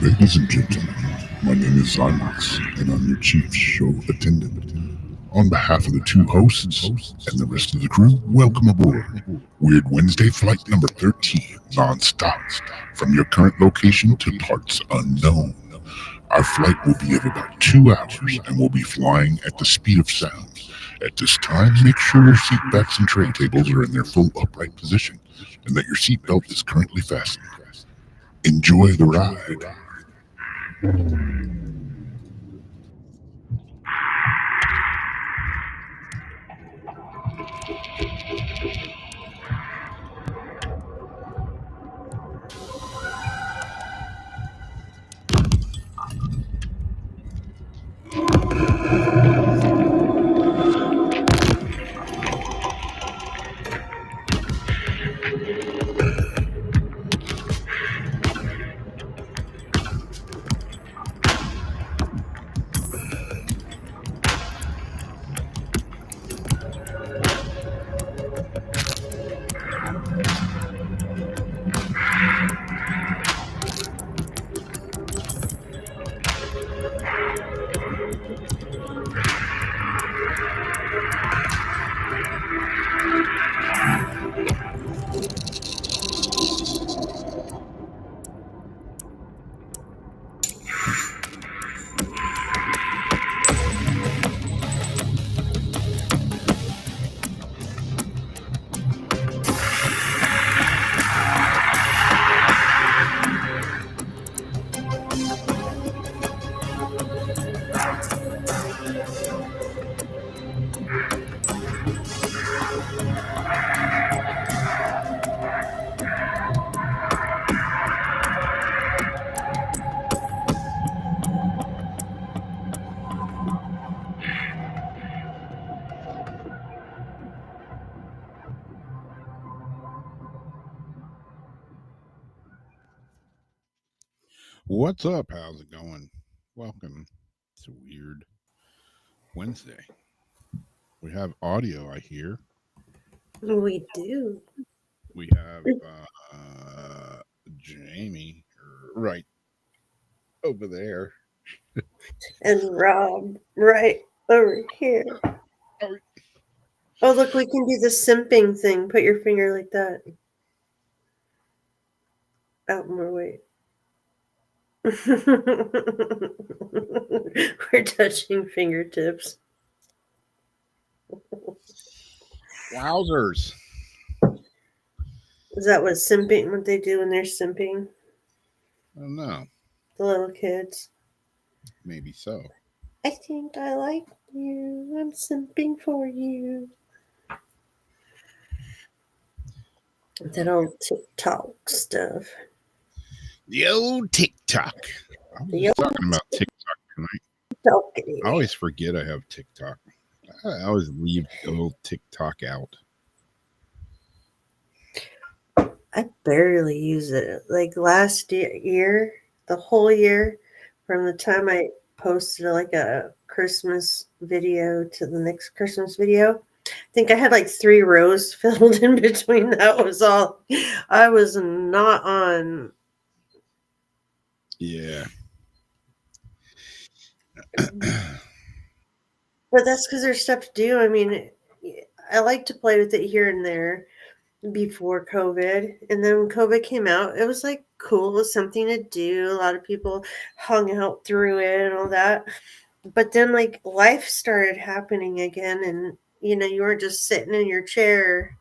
Ladies and gentlemen, my name is Zymax, and I'm your chief show attendant. On behalf of the two hosts and the rest of the crew, welcome aboard Weird Wednesday Flight number 13, non-stop, from your current location to parts unknown. Our flight will be of about 2 hours, and we'll be flying at the speed of sound. At this time, make sure your seat backs and tray tables are in their full upright position, and that your seatbelt is currently fastened. Enjoy the ride. What's up? How's it going? Welcome to Weird Wednesday. We have audio, I hear. We do. We have Jamie right over there. And Rob right over here. Oh, look, we can do the simping thing. Put your finger like that. Out more weight. We're touching fingertips. Wowzers. Is that what they do when they're simping? I don't know. The little kids. Maybe so. I think I like you. I'm simping for you. That old TikTok stuff. The old TikTok. I was talking about TikTok tonight. I always forget I have TikTok. I always leave the old TikTok out. I barely use it. Like last year, the whole year, from the time I posted like a Christmas video to the next Christmas video, I think I had like 3 rows filled in between. That was all. I was not on. Yeah. But that's because there's stuff to do. I mean, I like to play with it here and there before COVID. And then when COVID came out, it was like cool. It was something to do. A lot of people hung out through it and all that. But then like life started happening again, and you weren't just sitting in your chair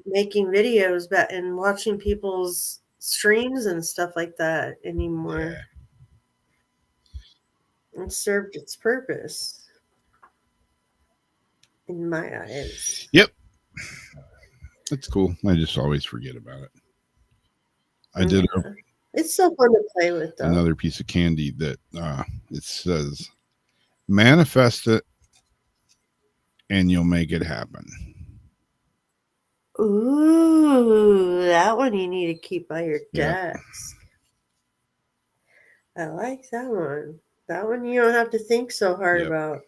making videos and watching people's streams and stuff like that anymore. It served its purpose in my eyes. Yep. That's cool. I just always forget about it. I did it's so fun to play with, though. Another piece of candy that it says manifest it and you'll make it happen. Ooh, that one you need to keep by your desk. I like that one. That one you don't have to think so hard about.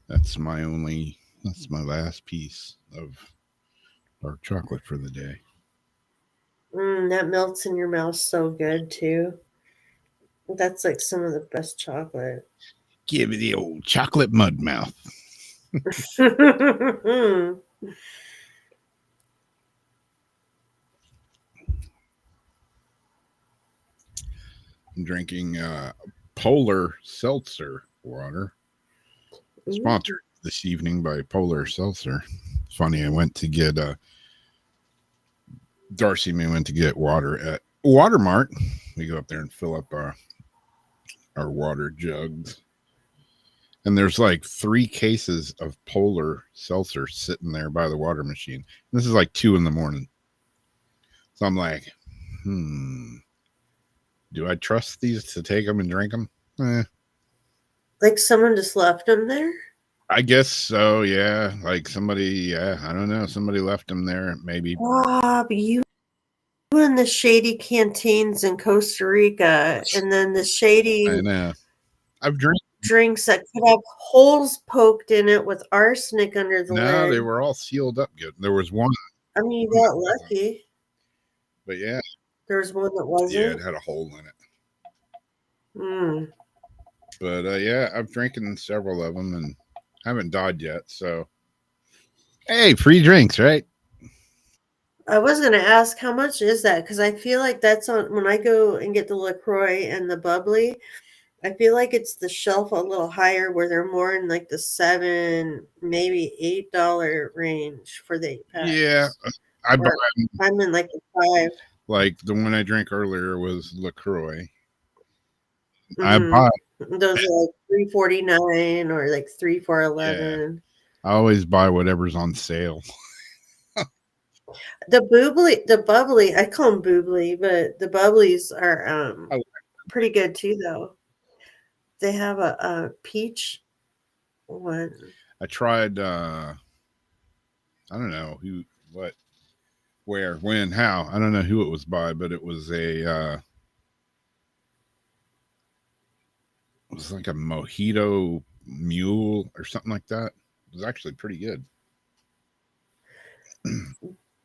That's my last piece of dark chocolate for the day. That melts in your mouth so good too. That's like some of the best chocolate. Give me the old chocolate mud mouth. I'm drinking Polar Seltzer water. Sponsored this evening by Polar Seltzer. Funny, I went to get Darcy and me went to get water at Watermart. We go up there and fill up our water jugs. And there's like 3 cases of Polar Seltzer sitting there by the water machine. This is like 2 a.m. So I'm like, do I trust these to take them and drink them? Like someone just left them there? I guess so, yeah. Like somebody, I don't know. Somebody left them there, maybe. Bob, you in the shady canteens in Costa Rica, and then the shady I know. I've drank drinks that could have holes poked in it with arsenic under the lid. No, they were all sealed up good. There was one. I mean, you got lucky. But yeah. There was one that wasn't? Yeah, it had a hole in it. But yeah, I've drinking several of them and haven't died yet. So, hey, free drinks, right? I was going to ask, how much is that? Because I feel like that's on when I go and get the LaCroix and the bubbly. I feel like it's the shelf a little higher where they're more in like the $7, maybe $8 range for the 8-packs. Yeah, I'm in like the 5. Like the one I drank earlier was LaCroix. I buy those are like $3.49 or like $3 for $11. Yeah. I always buy whatever's on sale. The bubbly, I call them boobly, but the bubblies are pretty good too, though. They have a peach one. I tried. I don't know who, what, where, when, how. I don't know who it was by, but it was it was like a mojito mule or something like that. It was actually pretty good.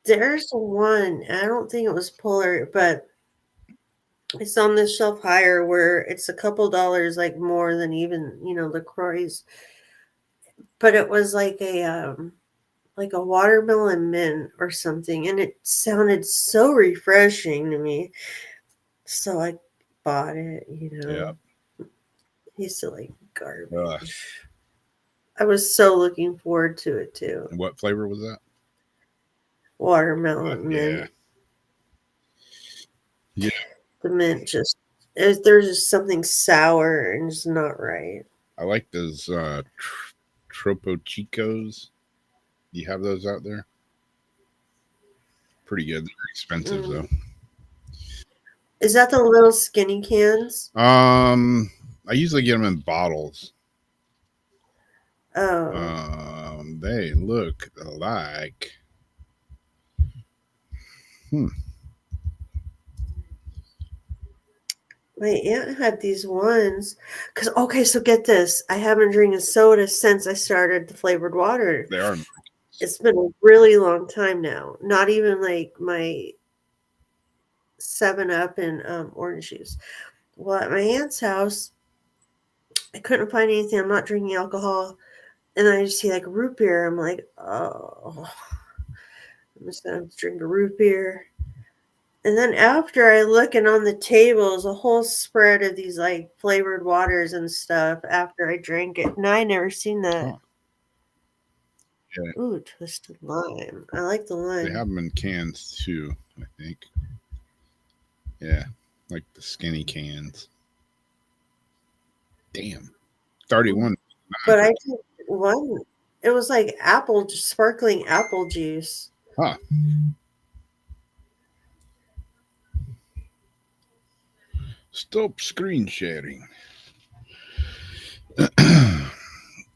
There's one. I don't think it was Polar, but it's on this shelf higher where it's a couple dollars like more than even LaCroix's. But it was like a watermelon mint or something, and it sounded so refreshing to me. So I bought it. Yeah. Used to like garbage. I was so looking forward to it too. And what flavor was that? Watermelon mint. Yeah. The mint there's just something sour and just not right. I like those Tropo Chicos. Do you have those out there? Pretty good. They're expensive though. Is that the little skinny cans? I usually get them in bottles. Oh. They look like. My aunt had these ones. So get this. I haven't drinking soda since I started the flavored water. They are. It's been a really long time now. Not even like my 7-Up and orange juice. Well, at my aunt's house, I couldn't find anything. I'm not drinking alcohol. And then I just see like root beer. I'm like, oh, I'm just going to drink a root beer. And then after I look, and on the table is a whole spread of these like flavored waters and stuff after I drank it. And I never seen that. Huh. Yeah. Ooh, twisted lime. I like the lime. They have them in cans too, I think. Yeah, like the skinny cans. Damn. 31. But I took one. It was like sparkling apple juice. Huh. Stop screen sharing.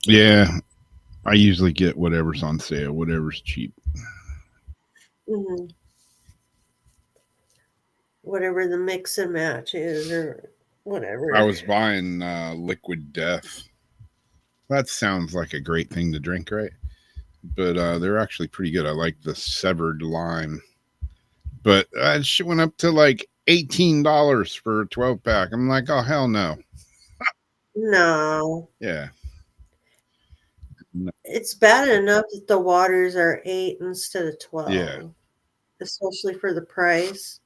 Yeah, I usually get whatever's on sale, whatever's cheap. Mm-hmm. Whatever the mix and match is, or whatever. I was buying Liquid Death. That sounds like a great thing to drink, right? But they're actually pretty good. I like the severed lime. but shit went up to like $18 for a 12-pack. I'm like, oh hell no. No, Yeah. No. it's bad enough that the waters are 8 instead of 12, Yeah. especially for the price.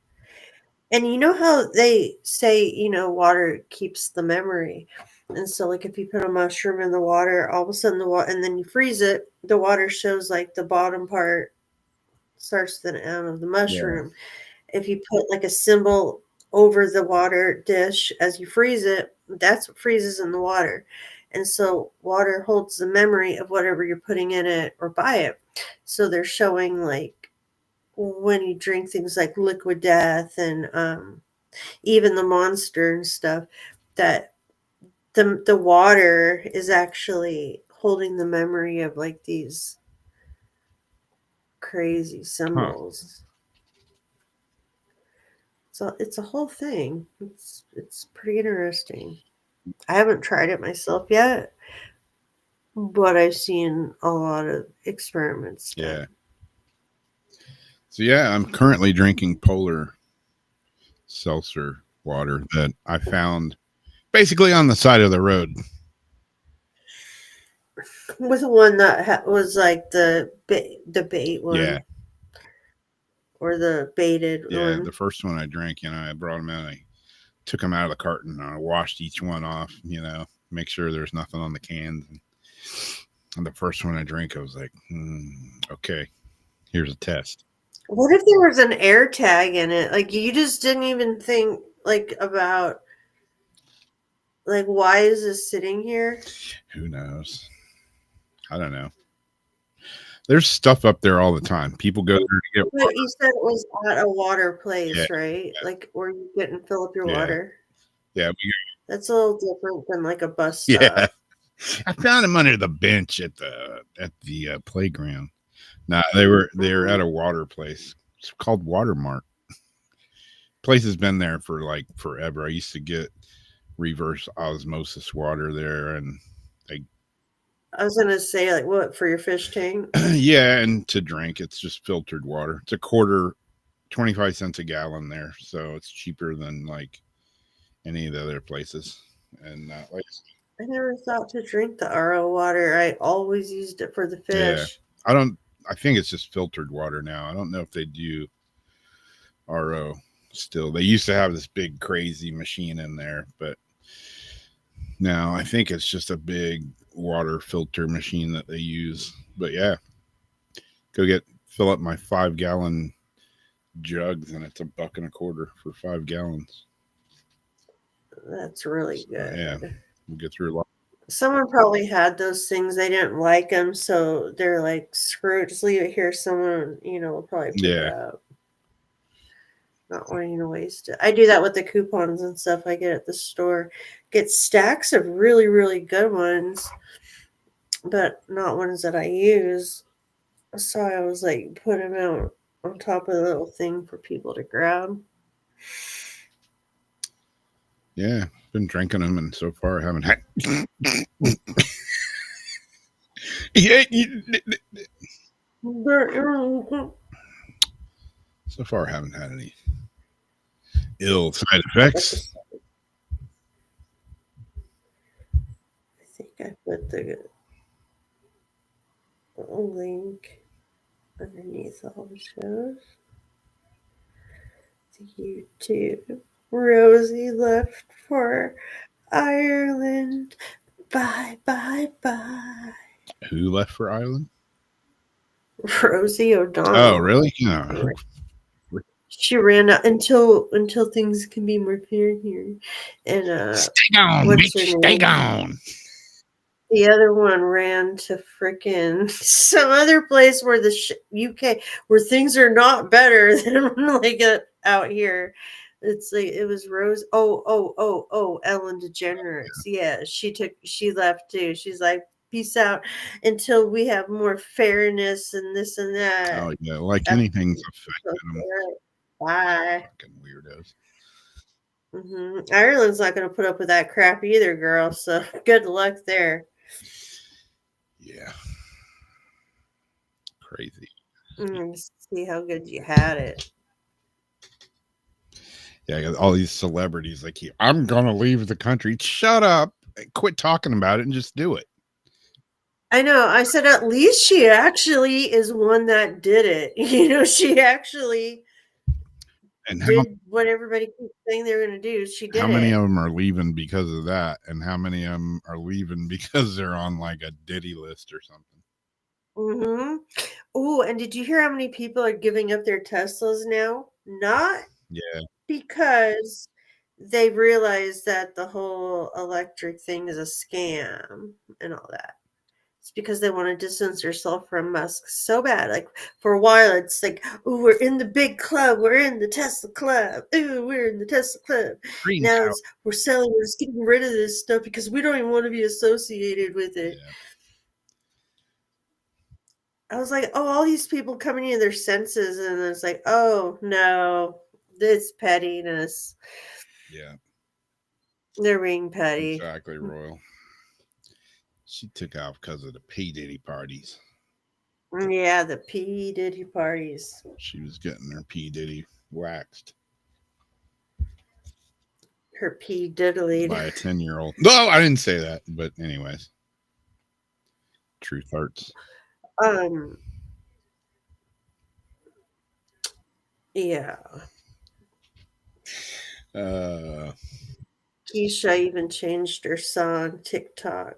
And you know how they say, water keeps the memory. And so, like, if you put a mushroom in the water, all of a sudden and then you freeze it, the water shows like the bottom part starts with an M of the mushroom. If you put like a symbol over the water dish as you freeze it, that's what freezes in the water. And so water holds the memory of whatever you're putting in it or by it. So they're showing like when you drink things like liquid death and even the monster and stuff, that the water is actually holding the memory of like these crazy symbols. So it's a whole thing. It's pretty interesting. I haven't tried it myself yet, but I've seen a lot of experiments done. Yeah. So yeah, I'm currently drinking Polar seltzer water that I found basically on the side of the road. With one that was like the bait one. Yeah. Or the baited Yeah, one. the first one I drank, I brought them in. I took them out of the carton and I washed each one off, make sure there's nothing on the cans. And the first one I drank, I was like, okay, here's a test. What if there was an air tag in it? Like you just didn't even think like about like why is this sitting here? Who knows? I don't know. There's stuff up there all the time. People go there to get water. But you said it was at a water place, Yeah, right? yeah. Like where you get and fill up your Yeah. water. Yeah. That's a little different than like a bus stop. Yeah. I found them under the bench at the playground. No, they're at a water place. It's called Watermark. Place has been there for like forever. I used to get reverse osmosis water there, and I was gonna say like what for your fish tank? yeah, and to drink, it's just filtered water. It's a quarter, 25 cents a gallon there, so it's cheaper than like any of the other places. And like I never thought to drink the RO water. I always used it for the fish. Yeah, I think it's just filtered water now. I don't know if they do RO still. They used to have this big crazy machine in there, but now I think it's just a big water filter machine that they use. But yeah, fill up my 5-gallon jugs, and it's $1.25 for 5 gallons. That's really good. Yeah, we'll get through a lot. Someone probably had those things. They didn't like them, so they're like, screw it, just leave it here. Someone, will probably pick it up. Not wanting to waste it. I do that with the coupons and stuff I get at the store. Get stacks of really, really good ones, but not ones that I use. So I was like, put them out on top of the little thing for people to grab. Yeah, been drinking them, and so far I haven't had. So far I haven't had any ill side effects. I think I put the link underneath all the shows. The YouTube. Rosie left for Ireland. Bye, bye, bye. Who left for Ireland? Rosie O'Donnell. Oh, really? Yeah. She ran out until things can be more fair here. And stay gone, bitch. Stay gone. The other one ran to frickin' some other place where the UK, where things are not better than like out here. It's like it was Rose. Oh, Ellen DeGeneres. Yeah, she left too. She's like, peace out until we have more fairness and this and that. Oh yeah, like anything's affecting them. Bye. Fucking weirdos. Mm-hmm. Ireland's not going to put up with that crap either, girl. So good luck there. Yeah. Crazy. See how good you had it. Yeah, all these celebrities like, I'm gonna leave the country. Shut up. Quit talking about it and just do it. I know. I said at least she actually is one that did it. She actually And did what everybody keeps saying they're going to do. She did how many it. of them are leaving because of that? And how many of them are leaving because they're on like a Diddy list or something? Mm-hmm. Oh, and did you hear how many people are giving up their Teslas now? Not Yeah. because they realize that the whole electric thing is a scam and all that. It's because they want to distance themselves from Musk so bad. Like for a while, it's like, "Ooh, we're in the big club. We're in the Tesla club. Ooh, we're in the Tesla club." Green Now Tower. we're selling. We're just getting rid of this stuff because we don't even want to be associated with it. Yeah. I was like, "Oh, all these people coming into their senses," and it's like, "Oh no, this pettiness. Yeah. They're being petty." Exactly, Royal. She took off because of the P. Diddy parties. Yeah, the P Diddy parties. She was getting her P. Diddy waxed Her P Diddly. by a 10-year-old. No, I didn't say that. But anyways. Truth hurts. Yeah. Uh, Keisha even changed her song TikTok.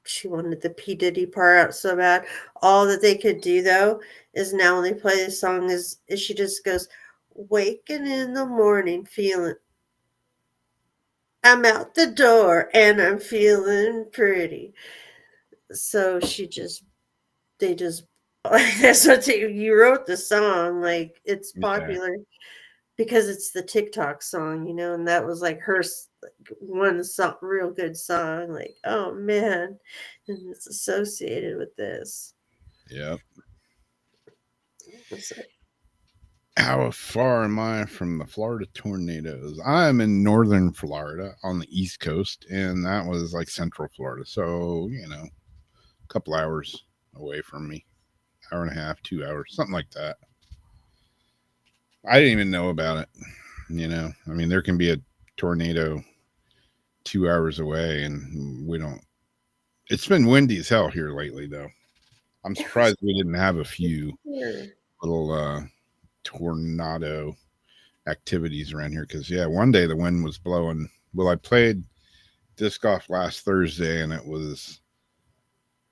She wanted the P Diddy part out so bad. All that they could do though is now when they play the song is she just goes, "Waking in the morning, feeling I'm out the door and I'm feeling pretty." So they just that's what you wrote the song. Like it's yeah. popular because it's the TikTok song, and that was like her one song, real good song. Like, oh man, and it's associated with this. Yep. It's like, How far am I from the Florida tornadoes? I'm in northern Florida on the East Coast, and that was like central Florida. So, a couple hours away from me. Hour and a half, 2 hours, something like that. I didn't even know about it. I mean, there can be a tornado 2 hours away, and we don't. It's been windy as hell here lately, though. I'm surprised we didn't have a few little tornado activities around here because one day the wind was blowing. Well, I played disc golf last Thursday and it was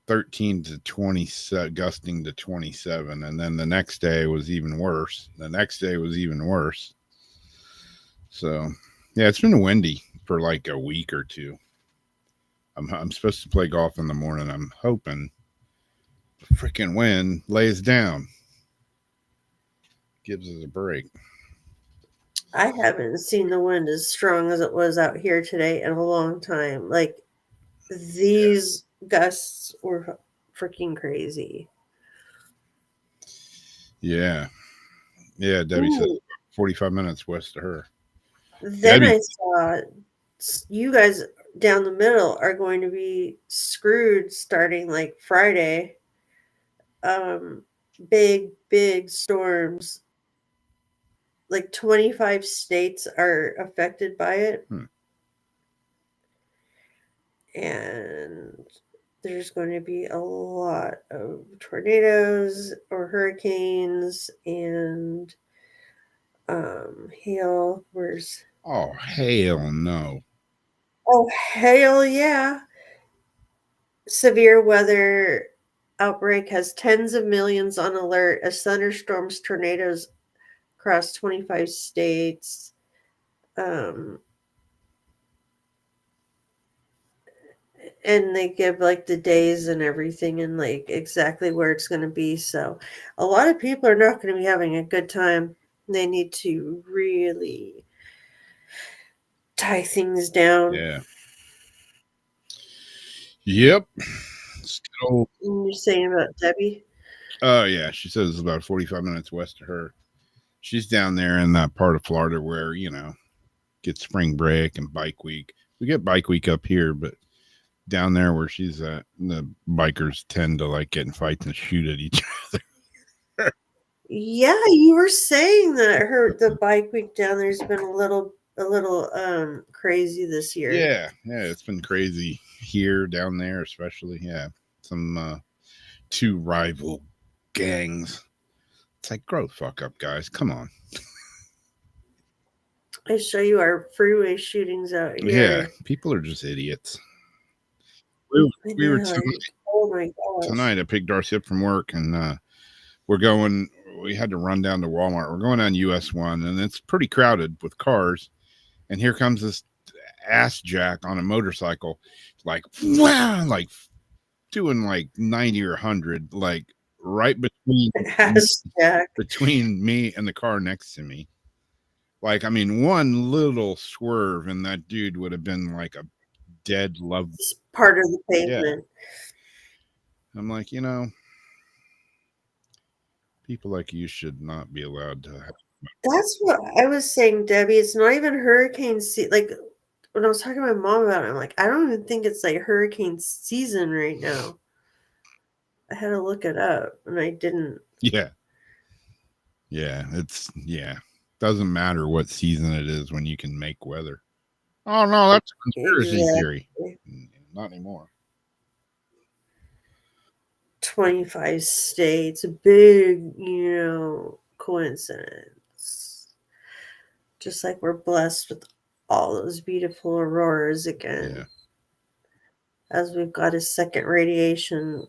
13 to 20, gusting to 27, and then the next day was even worse. The next day was even worse. So it's been windy for like a week or two. I'm supposed to play golf in the morning. I'm hoping the freaking wind lays down, gives us a break. I haven't seen the wind as strong as it was out here today in a long time. Like these gusts were freaking crazy. Yeah, Debbie said 45 minutes west of her. Then I saw you guys down the middle are going to be screwed starting like Friday. Big storms. Like 25 states are affected by it. And there's going to be a lot of tornadoes or hurricanes and hail. Oh, hell no. Oh, hell yeah. Severe weather outbreak has tens of millions on alert as thunderstorms, tornadoes across 25 states. And they give like the days and everything and like exactly where it's going to be. So a lot of people are not going to be having a good time. They need to really tie things down. Yeah. Yep. You're saying about Debbie? Oh, yeah. She says it's about 45 minutes west of her. She's down there in that part of Florida where, get spring break and bike week. We get bike week up here, but down there where she's at, the bikers tend to like get in fights and shoot at each other. Yeah, you were saying that the bike week down there's been a little crazy this year. Yeah, it's been crazy here, down there, especially. Yeah, some two rival gangs. It's like, grow the fuck up, guys. Come on. I show you our freeway shootings out Yeah, here. people are just idiots. I We were know, oh my gosh. tonight. I picked Darcy up from work, and we're going. We had to run down to Walmart. We're going on US 1, and it's pretty crowded with cars. And here comes this ass jack on a motorcycle, like wow, like doing like 90 or 100, like right Ass jack. between me and the car next to me. Like, I mean, one little swerve and that dude would have been like a dead love. It's part of the pavement. I'm like, people like you should not be allowed to have. That's what I was saying, Debbie. It's not even hurricane season. Like when I was talking to my mom about it, I'm like, I don't even think it's like hurricane season right now. I had to look it up and I didn't. Yeah. Doesn't matter what season it is when you can make weather. Oh no, that's a conspiracy theory. Not anymore. 25 states, a big, coincidence. Just like we're blessed with all those beautiful auroras again. Yeah. As we've got a second radiation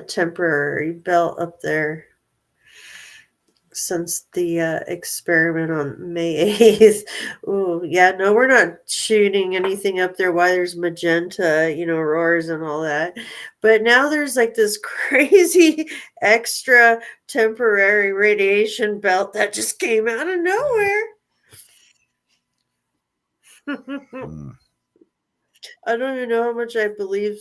temporary belt up there since the experiment on May 8th. Ooh, yeah, no, we're not shooting anything up there while there's magenta, auroras and all that. But now there's like this crazy extra temporary radiation belt that just came out of nowhere. I don't even know how much I believe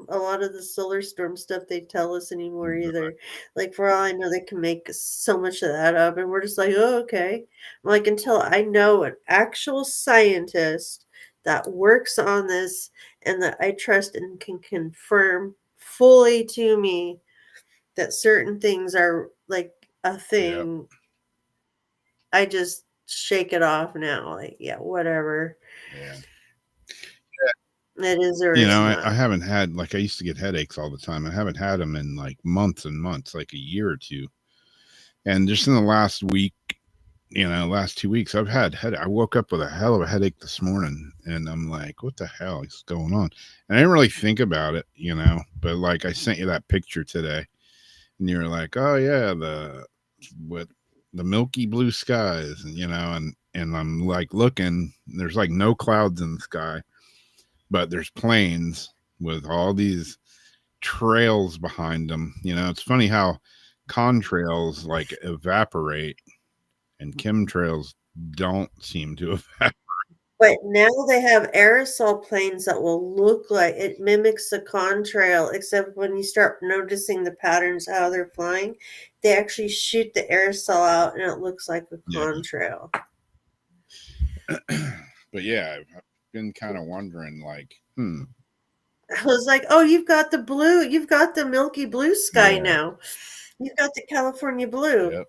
a lot of the solar storm stuff they tell us anymore either. Like, for all I know, they can make so much of that up, and we're just like, oh, okay. I'm like, until I know an actual scientist that works on this and that I trust and can confirm fully to me that certain things are like a thing, I just shake it off now. Like, yeah, whatever. Yeah. It is or it's not. I haven't had, like, I used to get headaches all the time. I haven't had them in like months and months, like a year or two. And just in the last week, last 2 weeks, I've had headache. I woke up with a hell of a headache this morning, and I'm like, what the hell is going on? And I didn't really think about it, but like I sent you that picture today, and you were like, oh yeah, with the milky blue skies, and I'm like looking, there's like no clouds in the sky, but there's planes with all these trails behind them. It's funny how contrails like evaporate and chemtrails don't seem to evaporate. But now they have aerosol planes that will look like it mimics a contrail, except when you start noticing the patterns how they're flying, they actually shoot the aerosol out and it looks like a contrail. But yeah, I've been kind of wondering, like, I was like, oh, you've got the blue, you've got the milky blue sky now. You've got the California blue. Yep.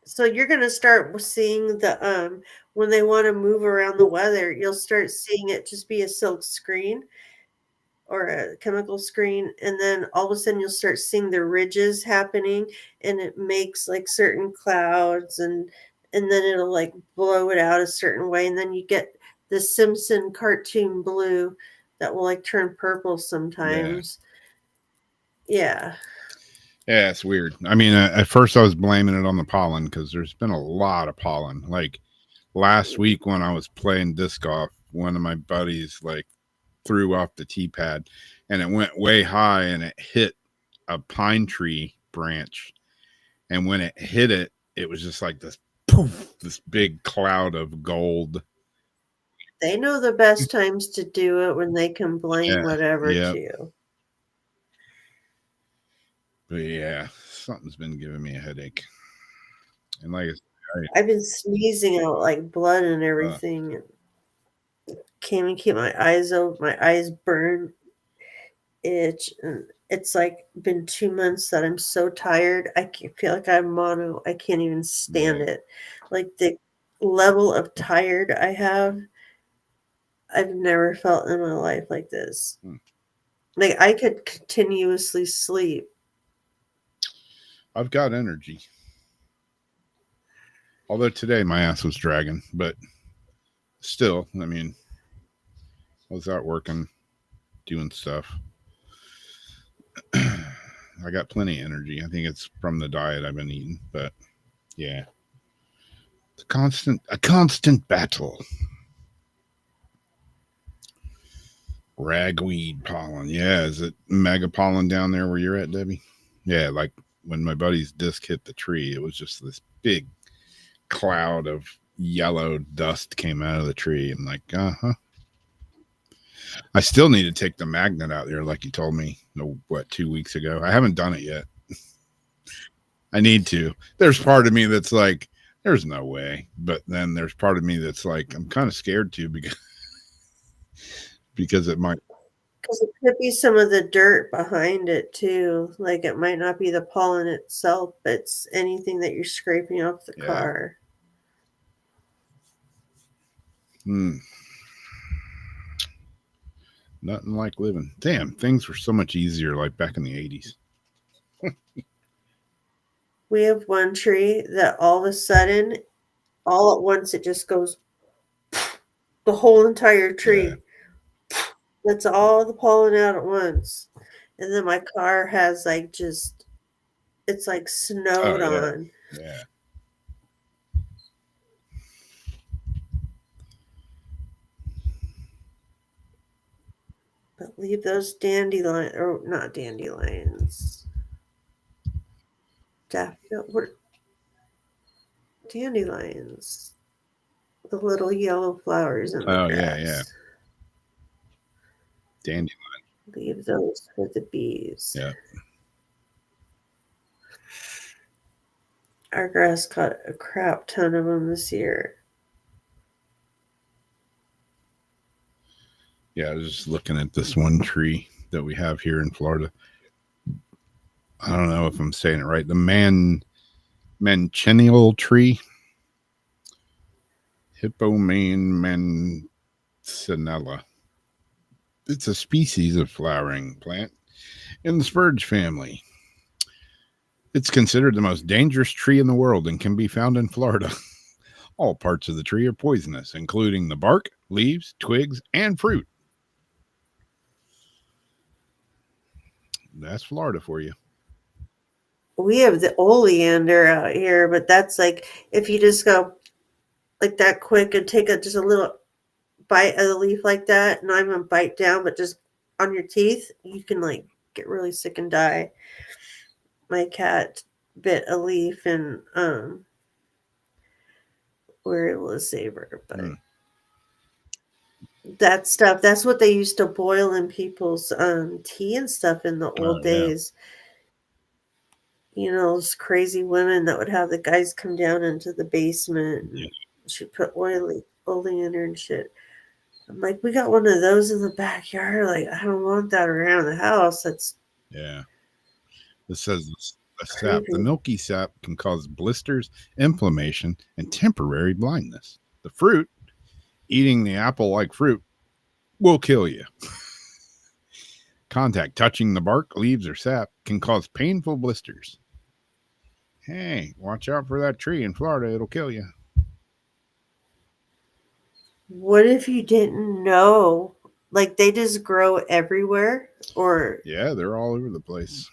So you're going to start seeing the when they want to move around the weather, you'll start seeing it just be a silk screen or a chemical screen, and then all of a sudden you'll start seeing the ridges happening, and it makes like certain clouds, and then it'll like blow it out a certain way, and then you get the Simpson cartoon blue that will like turn purple sometimes. Yeah. Yeah, it's weird. I mean, at first I was blaming it on the pollen because there's been a lot of pollen. Like last week when I was playing disc golf, one of my buddies like threw off the tee pad and it went way high and it hit a pine tree branch. And when it hit it, it was just like this poof, this big cloud of gold. They know the best times to do it when they can blame whatever to you. But yeah, something's been giving me a headache. And like I've been sneezing out like blood and everything. Can't even keep my eyes open. My eyes burn, itch, and it's like been 2 months that I'm so tired. feel like I'm mono. I can't even stand it. Like the level of tired I have, I've never felt in my life like this. Hmm. Like I could continuously sleep. I've got energy. Although today my ass was dragging, but still, I mean, I was out working, doing stuff. I got plenty of energy. I think it's from the diet I've been eating, but yeah. It's a constant battle. Ragweed pollen. Yeah, is it mega pollen down there where you're at, Debbie? Yeah, like when my buddy's disc hit the tree, it was just this big cloud of yellow dust came out of the tree. I'm like, uh-huh. I still need to take the magnet out there, like you told me, 2 weeks ago. I haven't done it yet. I need to. There's part of me that's like, there's no way. But then there's part of me that's like, I'm kind of scared to because it might. Because it could be some of the dirt behind it too. Like it might not be the pollen itself, but it's anything that you're scraping off the car. Nothing like living. Damn, things were so much easier like back in the 80s. We have one tree that all of a sudden, all at once, it just goes the whole entire tree. Yeah. That's all the pollen out at once. And then my car has like just, it's like snowed on. Yeah. But leave those dandelions, or not dandelions. Dandelions. The little yellow flowers in the grass. Yeah. Dandelion. Leave those for the bees. Yeah. Our grass caught a crap ton of them this year. Yeah, I was just looking at this one tree that we have here in Florida. I don't know if I'm saying it right. The mancennial tree. Hippomane mancinella. It's a species of flowering plant in the spurge family. It's considered the most dangerous tree in the world and can be found in Florida. All parts of the tree are poisonous, including the bark, leaves, twigs, and fruit. That's Florida for you. We have the oleander out here, but that's like if you just go like that quick and take just a little bite of the leaf like that, not even bite down, but just on your teeth, you can like get really sick and die. My cat bit a leaf and we were able to save her, but that stuff, that's what they used to boil in people's tea and stuff in the old days. You know, those crazy women that would have the guys come down into the basement and she'd put oleander and shit. I'm like, we got one of those in the backyard. Like, I don't want that around the house. That's This says the sap, the milky sap can cause blisters, inflammation, and temporary blindness. The fruit, eating the apple-like fruit, will kill you. Contact touching the bark, leaves, or sap can cause painful blisters. Hey, watch out for that tree in Florida. It'll kill you. What if you didn't know? Like, they just grow everywhere? Or yeah, they're all over the place.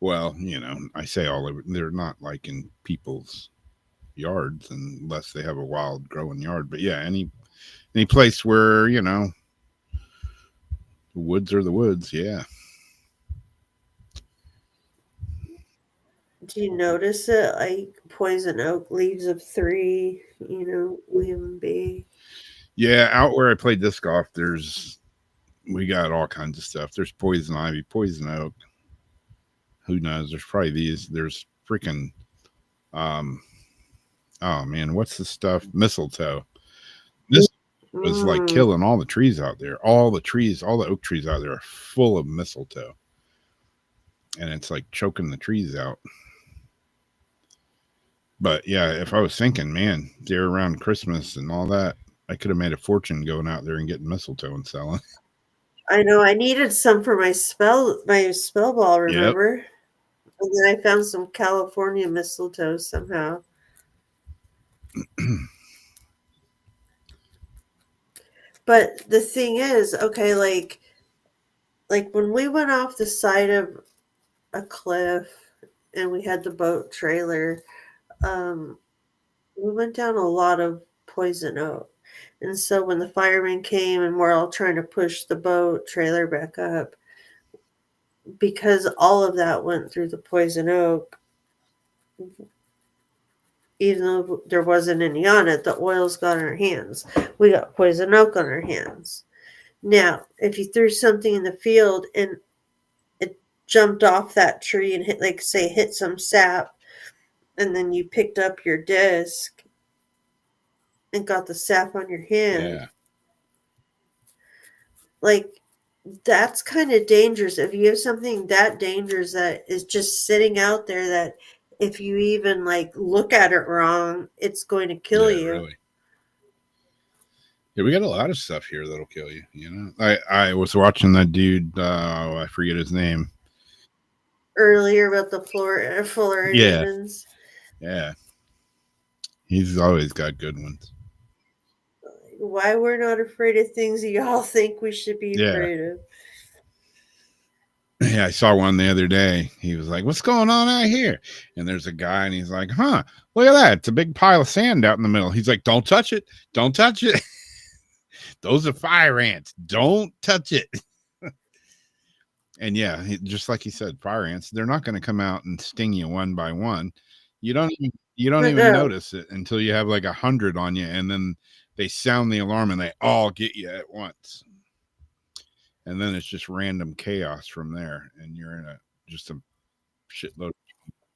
Well, you know, I say all over. They're not like in people's yards unless they have a wild growing yard. But yeah, any place where, you know, the woods are the woods. Yeah. Do you notice it? Like poison oak, leaves of 3, you know, William B. Yeah, out where I play disc golf, we got all kinds of stuff. There's poison ivy, poison oak. Who knows? There's probably there's freaking, oh man, what's the stuff? Mistletoe. was like Mm. killing all the trees out there. All the oak trees out there are full of mistletoe. And it's like choking the trees out. But yeah, if I was thinking, man, they're around Christmas and all that, I could have made a fortune going out there and getting mistletoe and selling. I know I needed some for my spell ball, Yep. remember? And then I found some California mistletoe somehow. But the thing is, okay, like when we went off the side of a cliff and we had the boat trailer, we went down a lot of poison oak. And so when the firemen came and we're all trying to push the boat trailer back up, because all of that went through the poison oak, even though there wasn't any on it, the oil's got on our hands. We got poison oak on our hands. Now, if you threw something in the field and it jumped off that tree and hit, like, say, hit some sap, and then you picked up your disc and got the sap on your hand, Yeah. like, that's kind of dangerous. If you have something that dangerous that is just sitting out there, that if you even like look at it wrong, it's going to kill Yeah, you. really. Yeah, we got a lot of stuff here that'll kill you. You know, I was watching that dude. I forget his name. Earlier about the Florida Yeah. demons. Yeah, he's always got good ones. Why we're not afraid of things y'all think we should be Yeah. afraid of. Yeah, I saw one the other day. He was like, "What's going on out here?" And there's a guy, and he's like, "Huh? Look at that! It's a big pile of sand out in the middle." He's like, "Don't touch it! Don't touch it! Those are fire ants! Don't touch it!" And yeah, just like he said, fire ants—they're not going to come out and sting you one by one. You don't But even notice it until you have like 100 on you, and then they sound the alarm, and they all get you at once. And then it's just random chaos from there, and you're in just a shitload.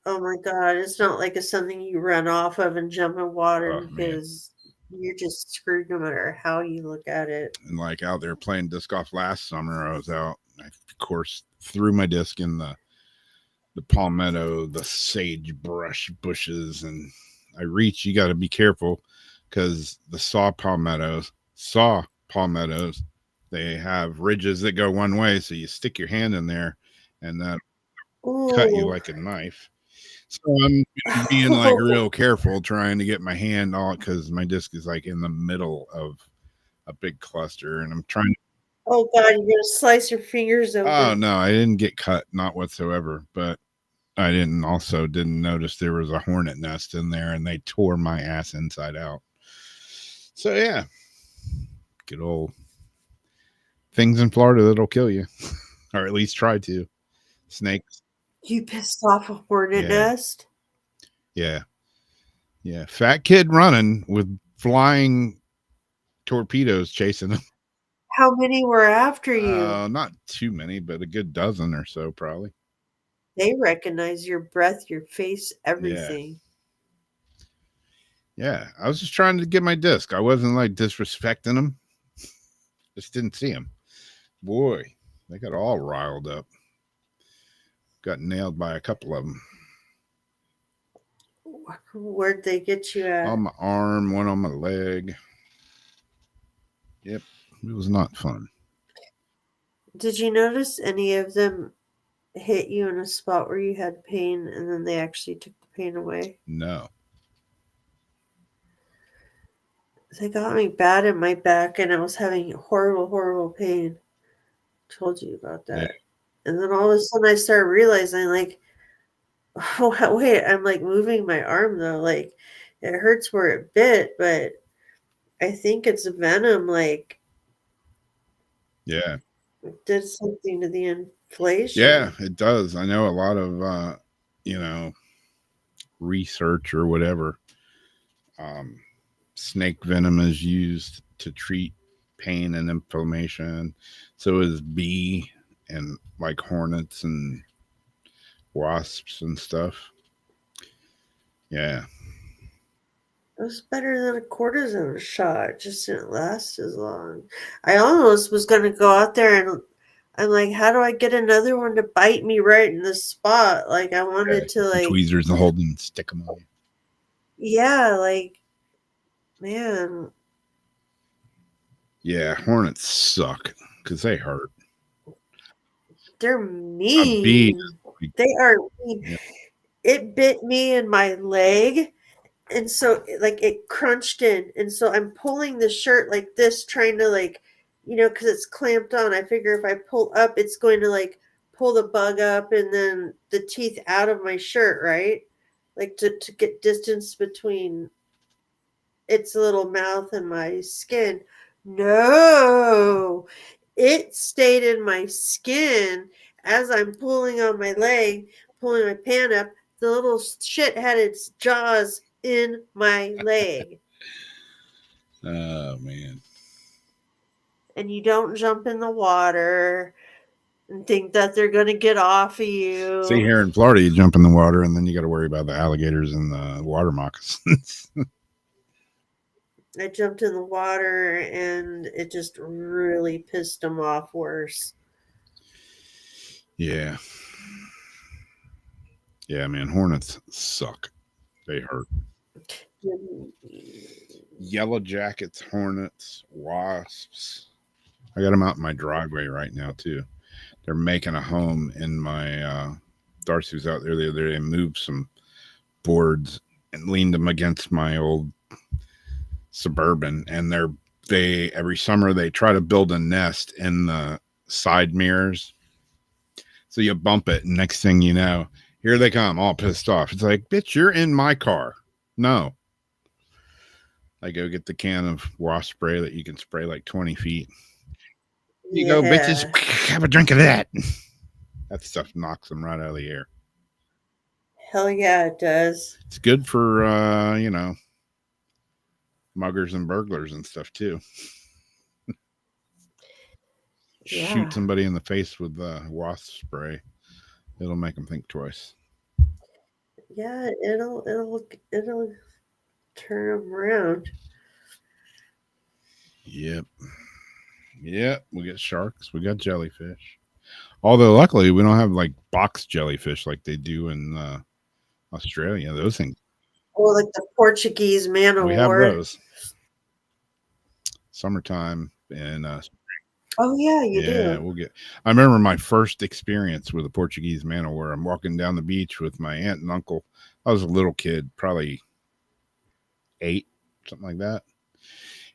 oh my god, it's not like it's something you run off of and jump in water, Oh man! because you're just screwed no matter how you look at it. And like out there playing disc golf last summer, I was out. I of course threw my disc in the palmetto, the sagebrush bushes, and I reach. You got to be careful because the saw palmettos, they have ridges that go one way, so you stick your hand in there, and that cut you Ooh. like a knife. So I'm being like real careful, trying to get my hand all, because my disc is like in the middle of a big cluster, and I'm trying. Oh god, you're gonna slice your fingers open. Oh no, I didn't get cut, not whatsoever. But I didn't notice there was a hornet nest in there, and they tore my ass inside out. So yeah, good old things in Florida that'll kill you, or at least try to. Snakes. You pissed off a hornet nest? Yeah. Yeah. Fat kid running with flying torpedoes chasing him. How many were after you? Not too many, but a good dozen or so, probably. They recognize your breath, your face, everything. Yeah. I was just trying to get my disc. I wasn't like disrespecting them. Just didn't see them. Boy, they got all riled up. Got nailed by a couple of them. Where'd they get you at? On my arm, one on my leg. Yep. It was not fun. Did you notice any of them hit you in a spot where you had pain and then they actually took the pain away? No. They got me bad in my back and I was having horrible, horrible pain. Told you about that. Yeah. And then all of a sudden I started realizing, like, oh, wait, I'm like moving my arm though. Like, it hurts where it bit, but I think it's venom, like, Yeah. did something to the inflation. Yeah, it does. I know a lot of research or whatever. Snake venom is used to treat pain and inflammation. So is bee and like hornets and wasps and stuff. Yeah. It was better than a cortisone shot. It just didn't last as long. I almost was going to go out there and I'm like, how do I get another one to bite me right in the spot? Like, I wanted to, The like, tweezers and hold and stick them on you. yeah, like, man, Yeah, hornets suck because they hurt. they're A bee. mean. They are mean. Yeah. It bit me in my leg. And so, like, it crunched in. And so I'm pulling the shirt like this, trying to, like, because it's clamped on. I figure if I pull up, it's going to, like, pull the bug up and then the teeth out of my shirt, right? Like, to get distance between its little mouth and my skin. No, it stayed in my skin as I'm pulling on my leg, pulling my pant up. The little shit had its jaws in my leg. Oh man. And you don't jump in the water and think that they're going to get off of you. See, here in Florida, you jump in the water and then you got to worry about the alligators and the water moccasins. I jumped in the water and it just really pissed them off worse. Yeah. Yeah, man, hornets suck. They hurt. Yellow jackets, hornets, wasps. I got them out in my driveway right now too. They're making a home in my Darcy was out there the other day and moved some boards and leaned them against my old Suburban, and they every summer they try to build a nest in the side mirrors. So you bump it, and next thing you know, here they come, all pissed off. It's like, bitch, you're in my car. No. I go get the can of wasp spray that you can spray like 20 feet. You go, bitches, have a drink of that. That stuff knocks them right out of the air. Hell yeah, it does. It's good for, muggers and burglars and stuff too. Yeah. Shoot somebody in the face with wasp spray. It'll make them think twice. Yeah, it'll turn them around. Yep. We got sharks. We got jellyfish. Although luckily we don't have like box jellyfish like they do in Australia. Those things. Oh, like the Portuguese man of We have war. those. Summertime and oh yeah, you do. We'll get. I remember my first experience with a Portuguese man of war. I'm walking down the beach with my aunt and uncle. I was a little kid, probably 8, something like that.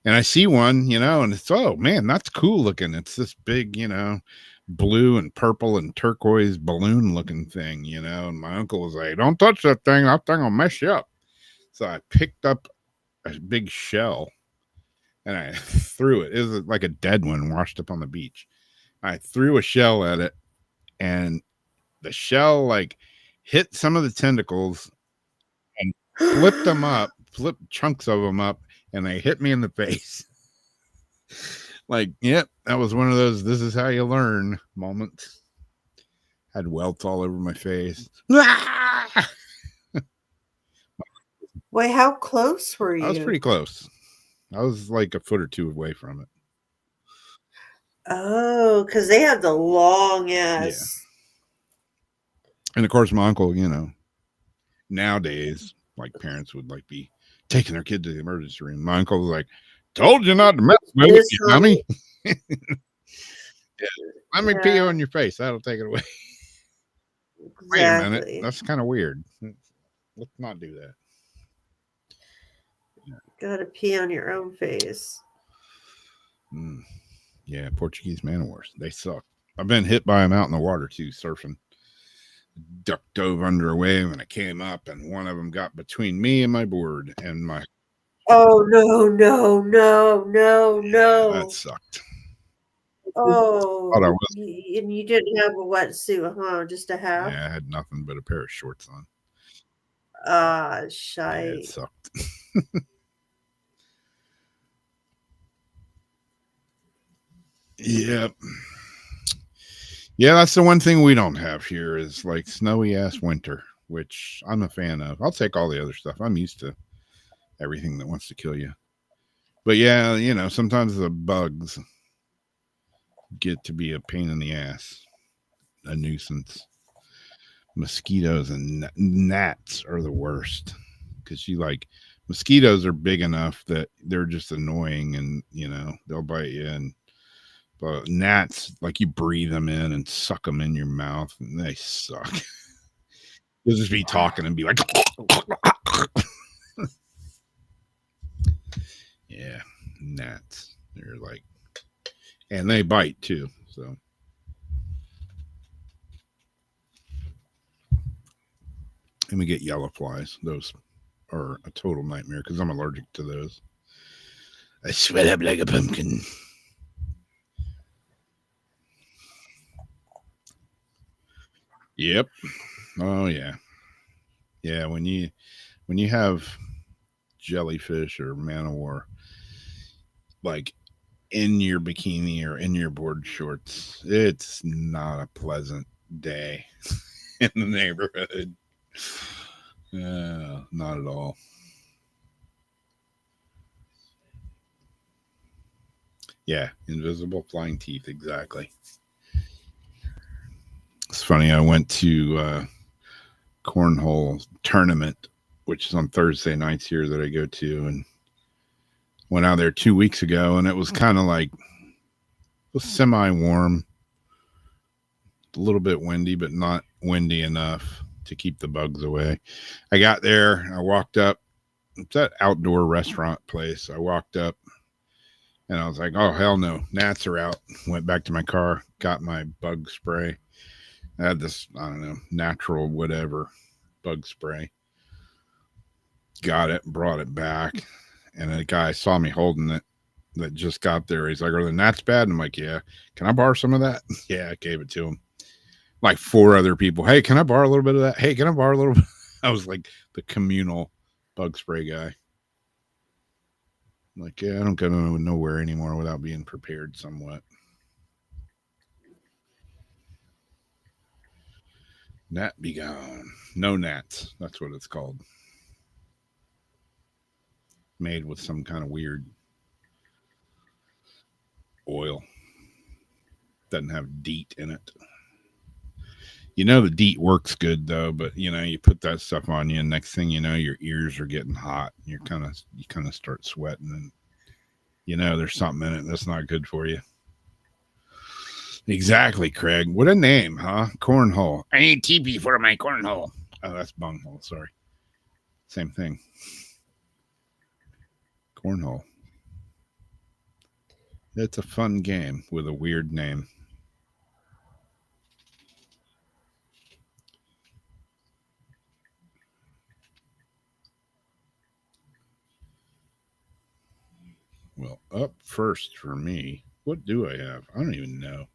And I see one, and it's, oh man, that's cool looking. It's this big, blue and purple and turquoise balloon looking thing, and my uncle was like, don't touch that thing. That thing will mess you up. So I picked up a big shell and I threw it. It was like a dead one washed up on the beach. I threw a shell at it and the shell like hit some of the tentacles and flipped chunks of them up, and they hit me in the face. Like, yep, that was one of those this is how you learn moments. Had welts all over my face. Wait, how close were you? I was pretty close. I was like a foot or two away from it. Oh, because they have the long ass. Yeah. And of course, my uncle, nowadays, like parents would like be taking their kid to the emergency room. My uncle was like, told you not to mess with it, you dummy. Yeah. Let me pee on your face. That'll take it away. Exactly. Wait a minute. That's kind of weird. Let's not do that. Gotta pee on your own face. Yeah, Portuguese man of wars. They suck. I've been hit by them out in the water too, surfing. Duck dove under a wave and I came up and one of them got between me and my board and my. Oh, no. That sucked. Oh, Thought I was. And you didn't have a wetsuit, huh? Just a half? Yeah, I had nothing but a pair of shorts on. Shite. Yeah, it sucked. Yep. Yeah, that's the one thing we don't have here is like snowy ass winter, which I'm a fan of. I'll take all the other stuff. I'm used to everything that wants to kill you. But yeah, you know, sometimes the bugs get to be a pain in the ass, a nuisance. Mosquitoes and gnats are the worst because mosquitoes are big enough that they're just annoying, and you know they'll bite you. And but gnats, like, you breathe them in and suck them in your mouth, and they suck. You'll just be talking and be like, yeah, gnats. They're like, and they bite too. So. And we get yellow flies. Those are a total nightmare because I'm allergic to those. I sweat up like a pumpkin. Yep. Oh yeah. Yeah, when you have jellyfish or man-o-war like in your bikini or in your board shorts, it's not a pleasant day in the neighborhood. Not at all. Yeah, invisible flying teeth, exactly. It's funny, I went to cornhole tournament, which is on Thursday nights here that I go to, and went out there 2 weeks ago, and it was kind of like, it was semi-warm, a little bit windy, but not windy enough to keep the bugs away. I got there, I walked up, it's that outdoor restaurant place. I walked up and I was like, oh, hell no, gnats are out. Went back to my car, got my bug spray. I had this, I don't know, natural whatever bug spray. Got it, brought it back. And a guy saw me holding it that just got there. He's like, are the gnats bad? And I'm like, yeah. Can I borrow some of that? Yeah, I gave it to him. Like 4 other people. Hey, can I borrow a little bit of that? Hey, can I borrow a little bit? I was like the communal bug spray guy. I'm like, yeah, I don't go nowhere anymore without being prepared somewhat. Gnat be gone. No gnats. That's what it's called. Made with some kind of weird oil. Doesn't have DEET in it. You know the DEET works good though, but you know you put that stuff on you, and next thing you know, your ears are getting hot. You kind of start sweating, and you know there's something in it that's not good for you. Exactly, Craig. What a name, huh? Cornhole. I need TP for my cornhole. Oh, that's bunghole. Sorry. Same thing. Cornhole. It's a fun game with a weird name. Well, up first for me, what do I have? I don't even know.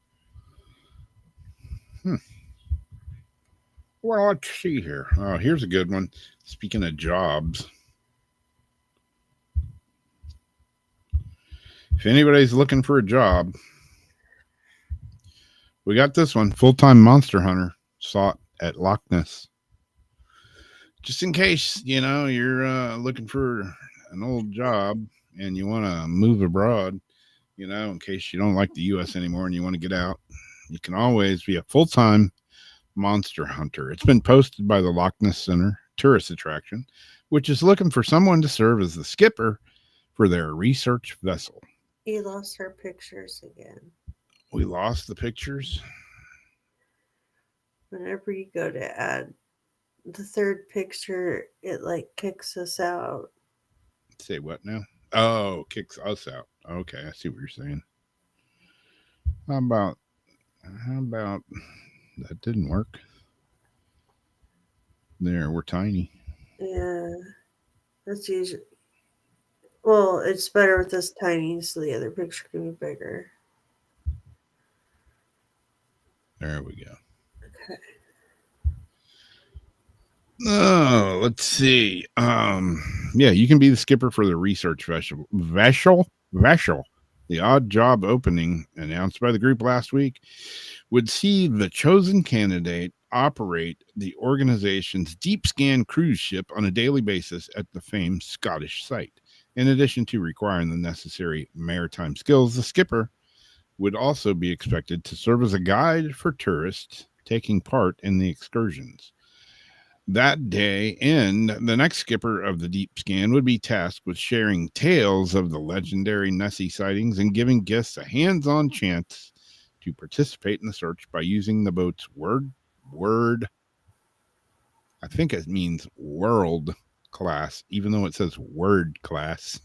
Well, let's see here. Oh, here's a good one. Speaking of jobs, if anybody's looking for a job, we got this one. Full-time monster hunter sought at Loch Ness. Just in case, you know, you're looking for an old job and you want to move abroad, you know, in case you don't like the U.S. anymore and you want to get out, you can always be a full-time monster hunter. It's been posted by the Loch Ness Center tourist attraction, which is looking for someone to serve as the skipper for their research vessel. You lost her pictures again. We lost the pictures. Whenever you go to add the third picture, it like kicks us out. Say what now? Oh, kicks us out. Okay, I see what you're saying. How about that didn't work. There, we're tiny. Yeah, that's usually. Well, it's better with this tiny, so the other picture can be bigger. There we go. Okay. Oh, let's see. Yeah, you can be the skipper for the research vessel. The odd job opening announced by the group last week would see the chosen candidate operate the organization's deep scan cruise ship on a daily basis at the famed Scottish site. In addition to requiring the necessary maritime skills, the skipper would also be expected to serve as a guide for tourists taking part in the excursions. That day, and the next skipper of the Deep Scan would be tasked with sharing tales of the legendary Nessie sightings and giving guests a hands-on chance to participate in the search by using the boat's word. I think it means world class, even though it says word class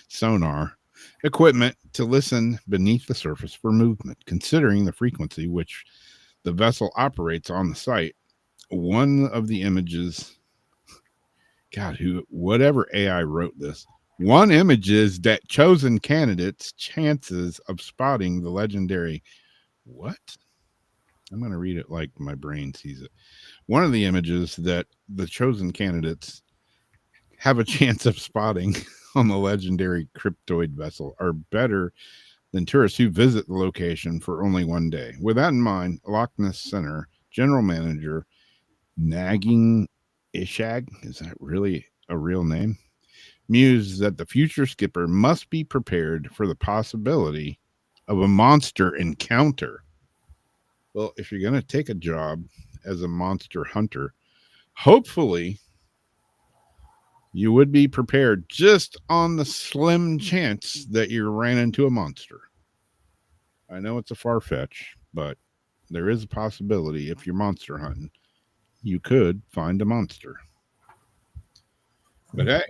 sonar equipment to listen beneath the surface for movement. Considering the frequency which the vessel operates on the site, one of the images, whatever AI wrote this, one image is that chosen candidates' chances of spotting the legendary what? I'm going to read it like my brain sees it. One of the images that the chosen candidates have a chance of spotting on the legendary cryptoid vessel are better than tourists who visit the location for only one day. With that in mind, Loch Ness Center General Manager Nagging Ishag, is that really a real name? Mused that the future skipper must be prepared for the possibility of a monster encounter. Well, if you're going to take a job as a monster hunter, hopefully you would be prepared just on the slim chance that you ran into a monster. I know it's a far fetch, but there is a possibility if you're monster hunting, you could find a monster. But hey,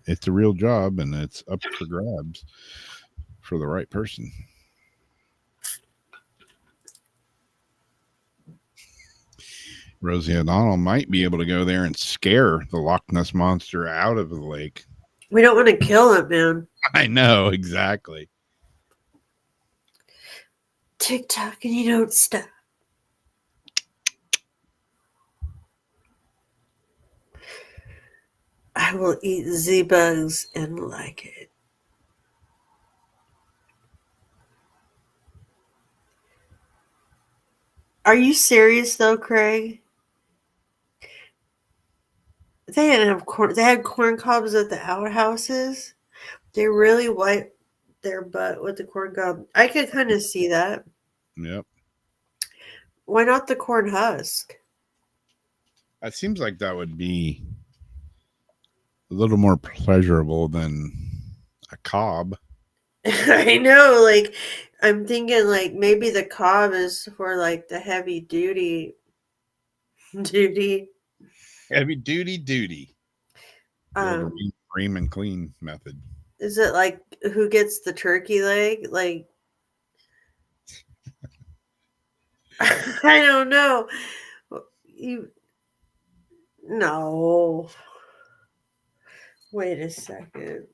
it's a real job and it's up for grabs for the right person. Rosie O'Donnell might be able to go there and scare the Loch Ness monster out of the lake. We don't want to kill it, man. I know, exactly. TikTok and you don't stop. I will eat Z-bugs and like it. Are you serious though, Craig? They didn't have corn. They had corn cobs at the outhouses. They really wiped their butt with the corn cob. I could kind of see that. Yep. Why not the corn husk? It seems like that would be a little more pleasurable than a cob. I know, like I'm thinking like maybe the cob is for like the heavy duty. Heavy duty. Um, Cream and clean method. is it like who gets the turkey leg? Like I don't know. No. Wait a second.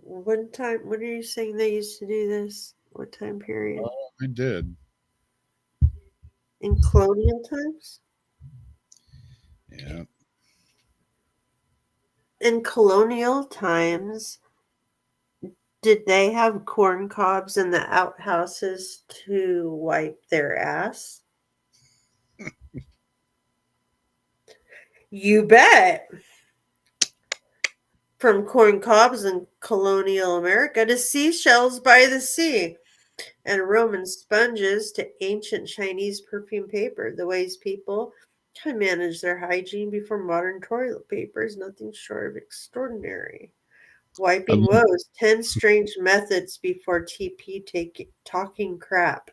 When are you saying they used to do this? What time period? Oh, I did. In colonial times? Yeah. In colonial times, did they have corn cobs in the outhouses to wipe their ass? You bet. From corn cobs in colonial America to seashells by the sea and Roman sponges to ancient Chinese perfume paper, the ways people can manage their hygiene before modern toilet paper is nothing short of extraordinary. Wiping woes, 10 strange methods before TP talking crap.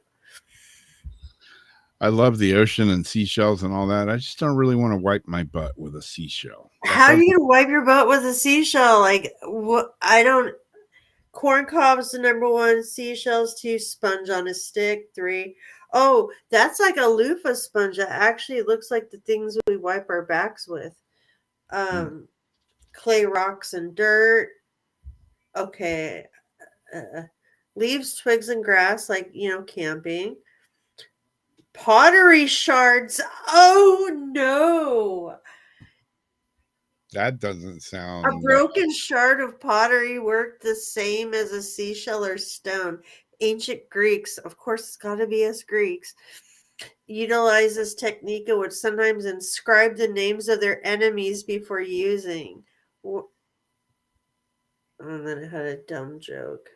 I love the ocean and seashells and all that. I just don't really want to wipe my butt with a seashell. How are you gonna wipe your butt with a seashell? Like what? I don't. Corn cobs the number one. Seashells 2. Sponge on a stick 3. Oh, that's like a loofah sponge. That actually looks like the things we wipe our backs with. Clay, rocks, and dirt. Okay. Leaves, twigs, and grass, like camping. Pottery shards. Oh no. That doesn't sound. A broken shard of pottery worked the same as a seashell or stone. ancient Greeks, of course, it's got to be us Greeks, utilize this technique and would sometimes inscribe the names of their enemies before using. And then I had a dumb joke.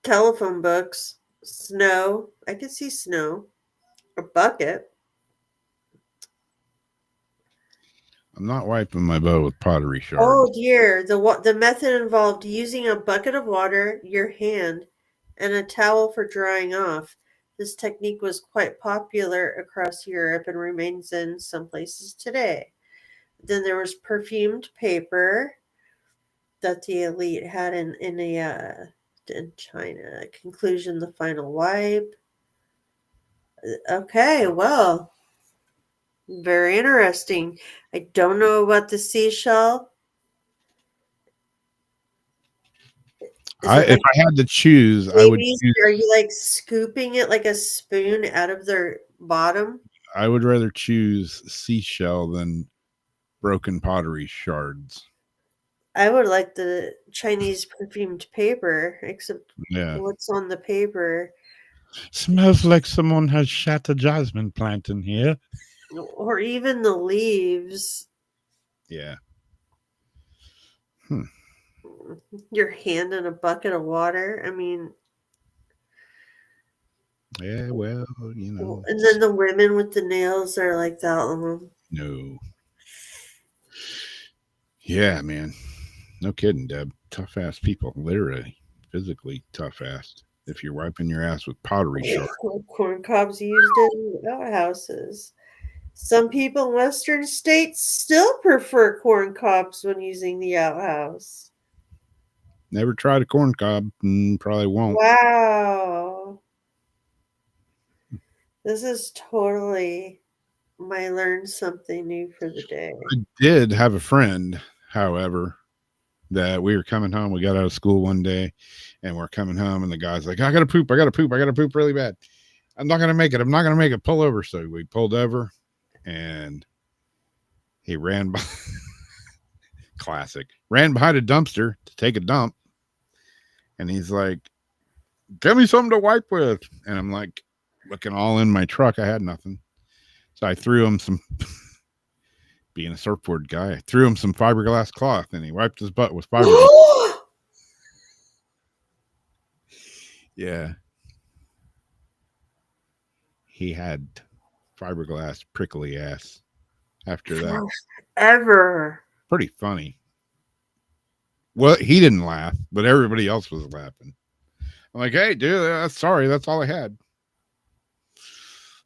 Telephone books, snow. I could see snow. A bucket. I'm not wiping my boat with pottery shards. Oh dear. The method involved using a bucket of water, your hand, and a towel for drying off. This technique was quite popular across Europe and remains in some places today. Then there was perfumed paper that the elite had in China. Conclusion: the final wipe. Okay, well, very interesting. I don't know about the seashell. If I had to choose, I would Babies, choose, are you like scooping it like a spoon out of their bottom? I would rather choose seashell than broken pottery shards. I would like the Chinese perfumed paper, except Yeah. what's on the paper? Smells like someone has shot a jasmine plant in here. Or even the leaves. Yeah. Your hand in a bucket of water. I mean, Yeah, well, you know. and then the women with the nails are like that one. No. Yeah, man. No kidding, Deb. Tough ass people. Literally, physically tough ass. If you're wiping your ass with pottery shards. Corn cobs used in outhouses. Some people in Western states still prefer corn cobs when using the outhouse. Never tried a corn cob. Probably won't. Wow. This is totally my learn something new for the day. I did have a friend, however, that we were coming home. We got out of school one day and we're coming home, and the guy's like, I gotta poop really bad. I'm not gonna make it. Pull over. So we pulled over and he ran by classic. Ran behind a dumpster to take a dump. And he's like, give me something to wipe with. And I'm like, looking all in my truck. I had nothing. So I threw him some, being a surfboard guy, I threw him some fiberglass cloth and he wiped his butt with fiberglass. Yeah. He had fiberglass prickly ass after that. Ever. Pretty funny. Well, he didn't laugh, but everybody else was laughing. I'm like, hey, dude, sorry, that's all I had.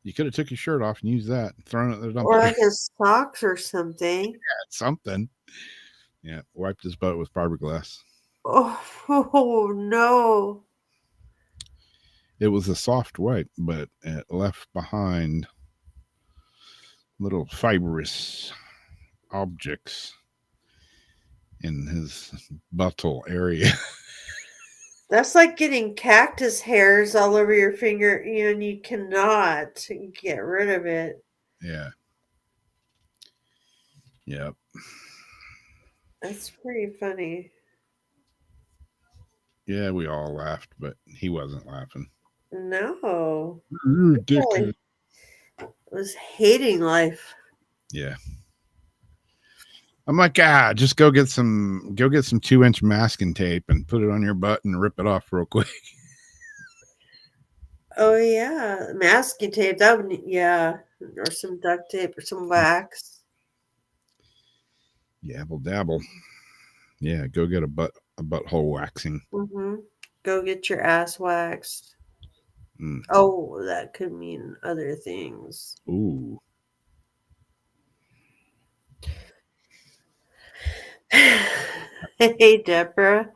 You could have took your shirt off and used that and thrown it in the dumpster. Or like his socks or something. Yeah, something. Yeah, wiped his butt with fiberglass. Oh no. It was a soft wipe, but it left behind little fibrous objects in his butthole area. That's like getting cactus hairs all over your finger, and you cannot get rid of it. Yeah. Yep. That's pretty funny. Yeah, we all laughed, but he wasn't laughing. No. Ridiculous. I was hating life. Yeah. I'm like, just go get some 2-inch masking tape and put it on your butt and rip it off real quick. Oh yeah, masking tape. That would, yeah, or some duct tape or some wax. Yabble dabble. Yeah, go get a butthole waxing. Mm-hmm. Go get your ass waxed. Mm. Oh, that could mean other things. Ooh. Hey, Deborah.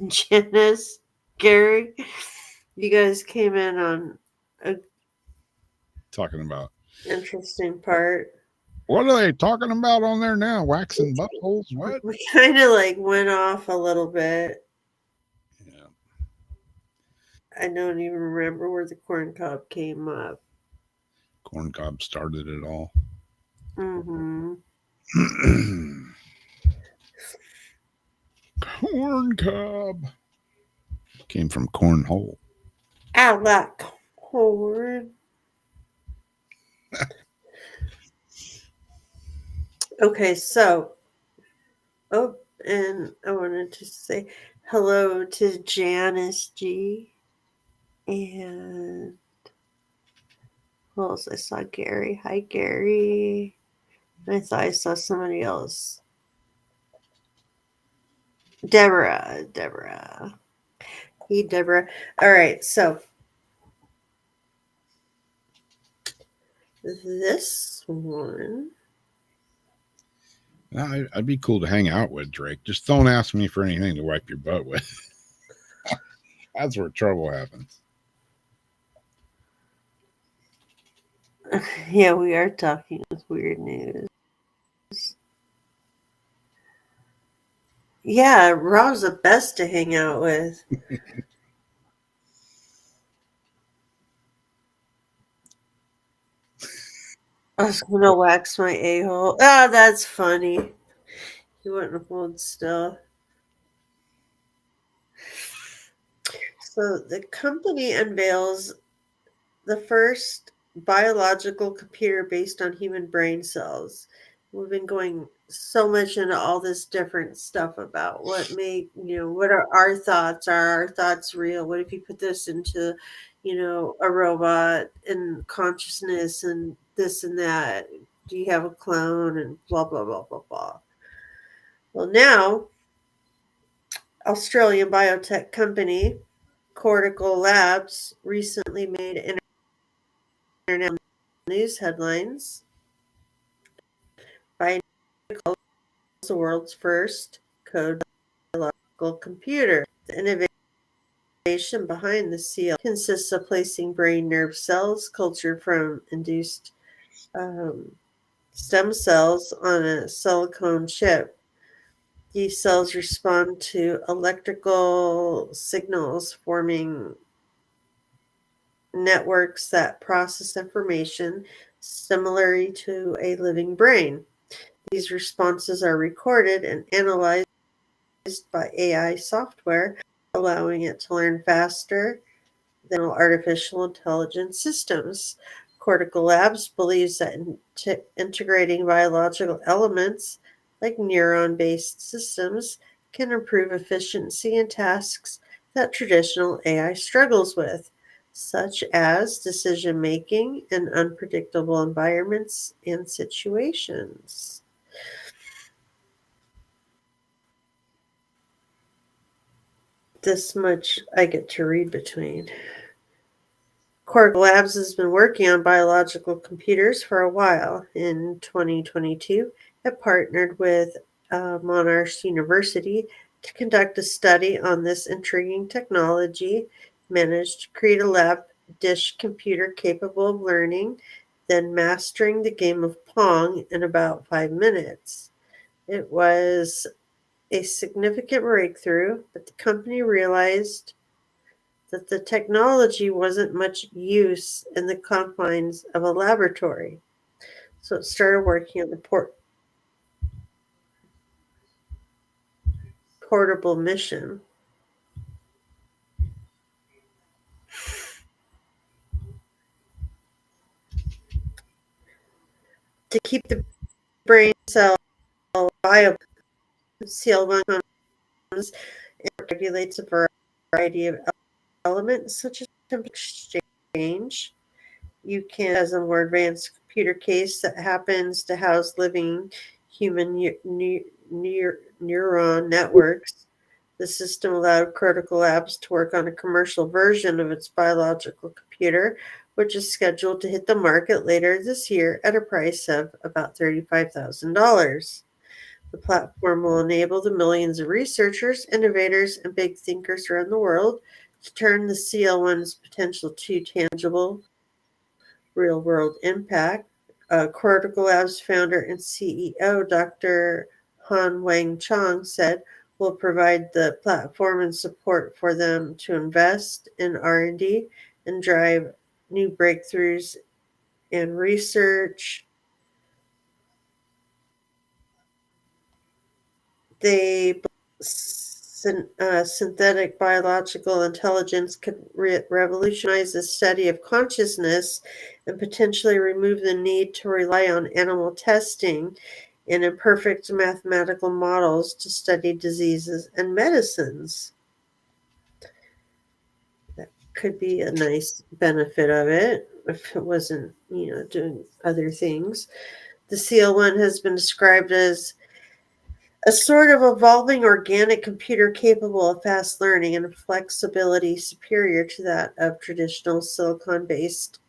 Janice, Gary, you guys came in on a Talking about. interesting part. What are they talking about on there now? Waxing buttholes? What? We kind of like went off a little bit. Yeah. I don't even remember where the corn cob came up. Corn cob started it all. Mm-hmm. Corn cob. Came from cornhole. I like corn. Okay, so, oh, and I wanted to say hello to Janice G. And who else? I saw Gary. Hi, Gary. I thought I saw somebody else. Deborah. Hey, Deborah. All right, so this one. I'd be cool to hang out with, Drake. Just don't ask me for anything to wipe your butt with. That's where trouble happens. Yeah, we are talking with weird news. Yeah, Rob's the best to hang out with. I was gonna wax my a-hole. Ah, that's funny. He wouldn't hold still. So the company unveils the first biological computer based on human brain cells. We've been going so much into all this different stuff about what are our thoughts? Are our thoughts real? What if you put this into, a robot and consciousness and this and that? Do you have a clone and blah, blah, blah, blah, blah. Well, now, Australian biotech company Cortical Labs recently made internet news headlines by the world's first code biological computer. The innovation behind the CL consists of placing brain nerve cells cultured from induced stem cells on a silicone chip. These cells respond to electrical signals, forming networks that process information similarly to a living brain. These responses are recorded and analyzed by AI software, allowing it to learn faster than artificial intelligence systems. Cortical Labs believes that integrating biological elements like neuron based systems can improve efficiency in tasks that traditional AI struggles with, such as decision making in unpredictable environments and situations. This much I get to read between. Quark Labs has been working on biological computers for a while. In 2022, it partnered with Monash University to conduct a study on this intriguing technology, managed to create a lab dish computer capable of learning, then mastering the game of Pong in about 5 minutes. It was a significant breakthrough, but the company realized that the technology wasn't much use in the confines of a laboratory. So it started working on the portable mission. To keep the brain cell viable, CL1 comes and regulates a variety of elements such as temperature exchange. You can, as a more advanced computer case that happens to house living human neuron networks. The system allowed Cortical Labs to work on a commercial version of its biological computer, which is scheduled to hit the market later this year at a price of about $35,000. The platform will enable the millions of researchers, innovators, and big thinkers around the world to turn the CL1's potential to tangible real world impact. Cortical Labs founder and CEO Dr. Han Wang Chong said, "We'll provide the platform and support for them to invest in R&D and drive new breakthroughs in research." They synthetic biological intelligence could revolutionize the study of consciousness and potentially remove the need to rely on animal testing and imperfect mathematical models to study diseases and medicines. That could be a nice benefit of it if it wasn't, doing other things. The CL1 has been described as a sort of evolving organic computer capable of fast learning and flexibility superior to that of traditional silicon based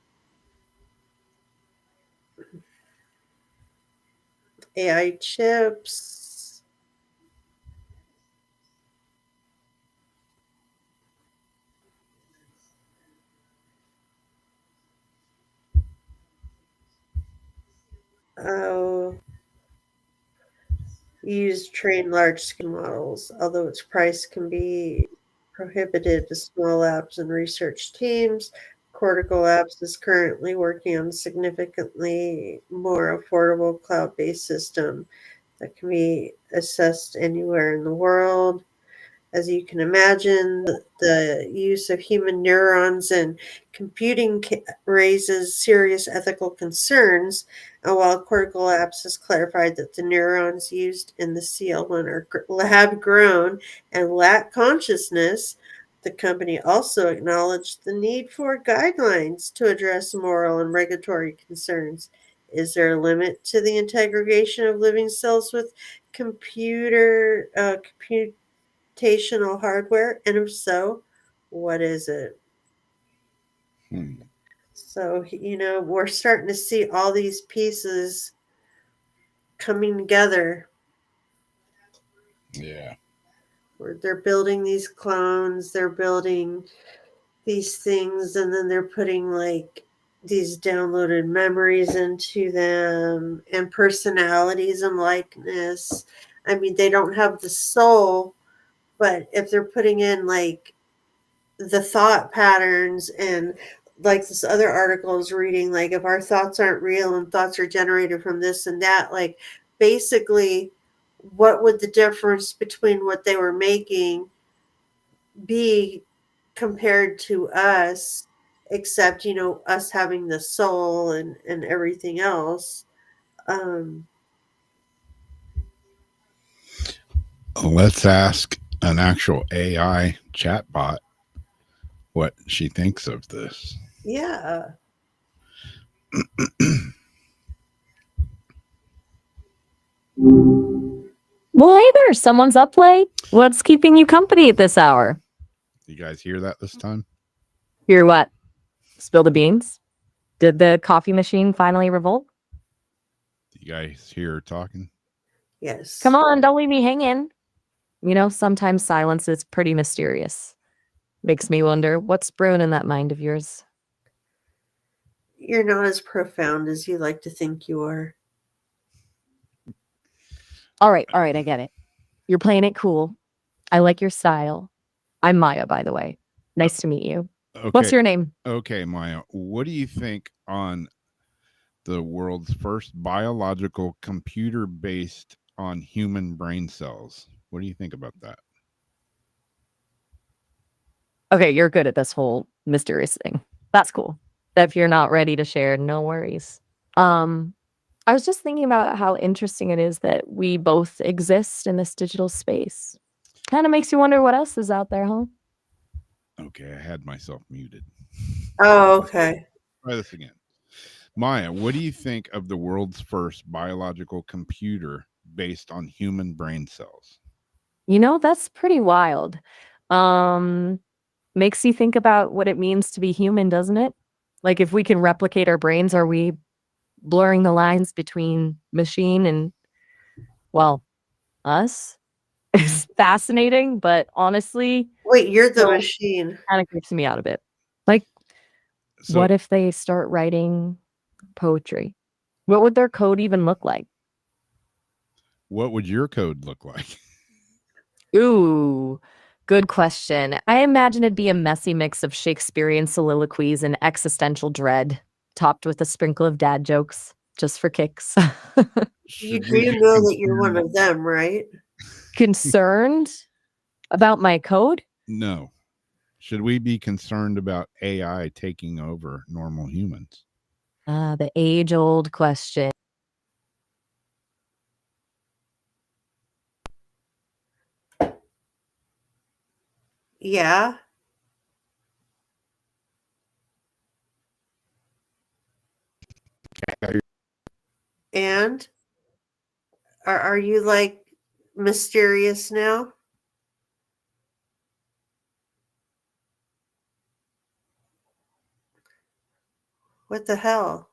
AI chips. Oh, used to train large scale models, although its price can be prohibited to small labs and research teams. Cortical Labs is currently working on a significantly more affordable cloud based system that can be assessed anywhere in the world. As you can imagine, the use of human neurons in computing raises serious ethical concerns. And while Cortical Labs has clarified that the neurons used in the CL1 are lab grown and lack consciousness, the company also acknowledged the need for guidelines to address moral and regulatory concerns. Is there a limit to the integration of living cells with computational hardware? And if so, what is it? So, we're starting to see all these pieces coming together. Yeah. Where they're building these clones, they're building these things, and then they're putting like these downloaded memories into them and personalities and likeness. I mean, they don't have the soul, but if they're putting in like the thought patterns, and like this other article is reading, like if our thoughts aren't real and thoughts are generated from this and that, like basically what would the difference between what they were making be compared to us, except us having the soul and everything else. Let's ask an actual AI chatbot what she thinks of this. Yeah. Well, hey there, someone's up late. What's keeping you company at this hour? You guys hear that this time? Hear what? Spill the beans? Did the coffee machine finally revolt? You guys hear her talking? Yes. Come on, don't leave me hanging. Sometimes silence is pretty mysterious. Makes me wonder what's brewing in that mind of yours. You're not as profound as you like to think you are. All right, I get it. You're playing it cool. I like your style. I'm Maya, by the way. Nice to meet you. Okay. What's your name? Okay, Maya. What do you think on the world's first biological computer based on human brain cells? What do you think about that? Okay, you're good at this whole mysterious thing. That's cool. If you're not ready to share, no worries. I was just thinking about how interesting it is that we both exist in this digital space. Kind of makes you wonder what else is out there, huh? Okay, I had myself muted. Oh, okay. Try this again. Maya, what do you think of the world's first biological computer based on human brain cells? That's pretty wild. Makes you think about what it means to be human, doesn't it? Like if we can replicate our brains, are we blurring the lines between machine and, well, us? It's fascinating, but honestly, wait, you're the machine. Kind of creeps me out a bit. Like, what if they start writing poetry? What would their code even look like? What would your code look like? Ooh, good question. I imagine it'd be a messy mix of Shakespearean soliloquies and existential dread, topped with a sprinkle of dad jokes, just for kicks. You do know that you're one of them, right? Concerned? About my code? No. Should we be concerned about AI taking over normal humans? The age-old question. Yeah. And are you like mysterious now? What the hell?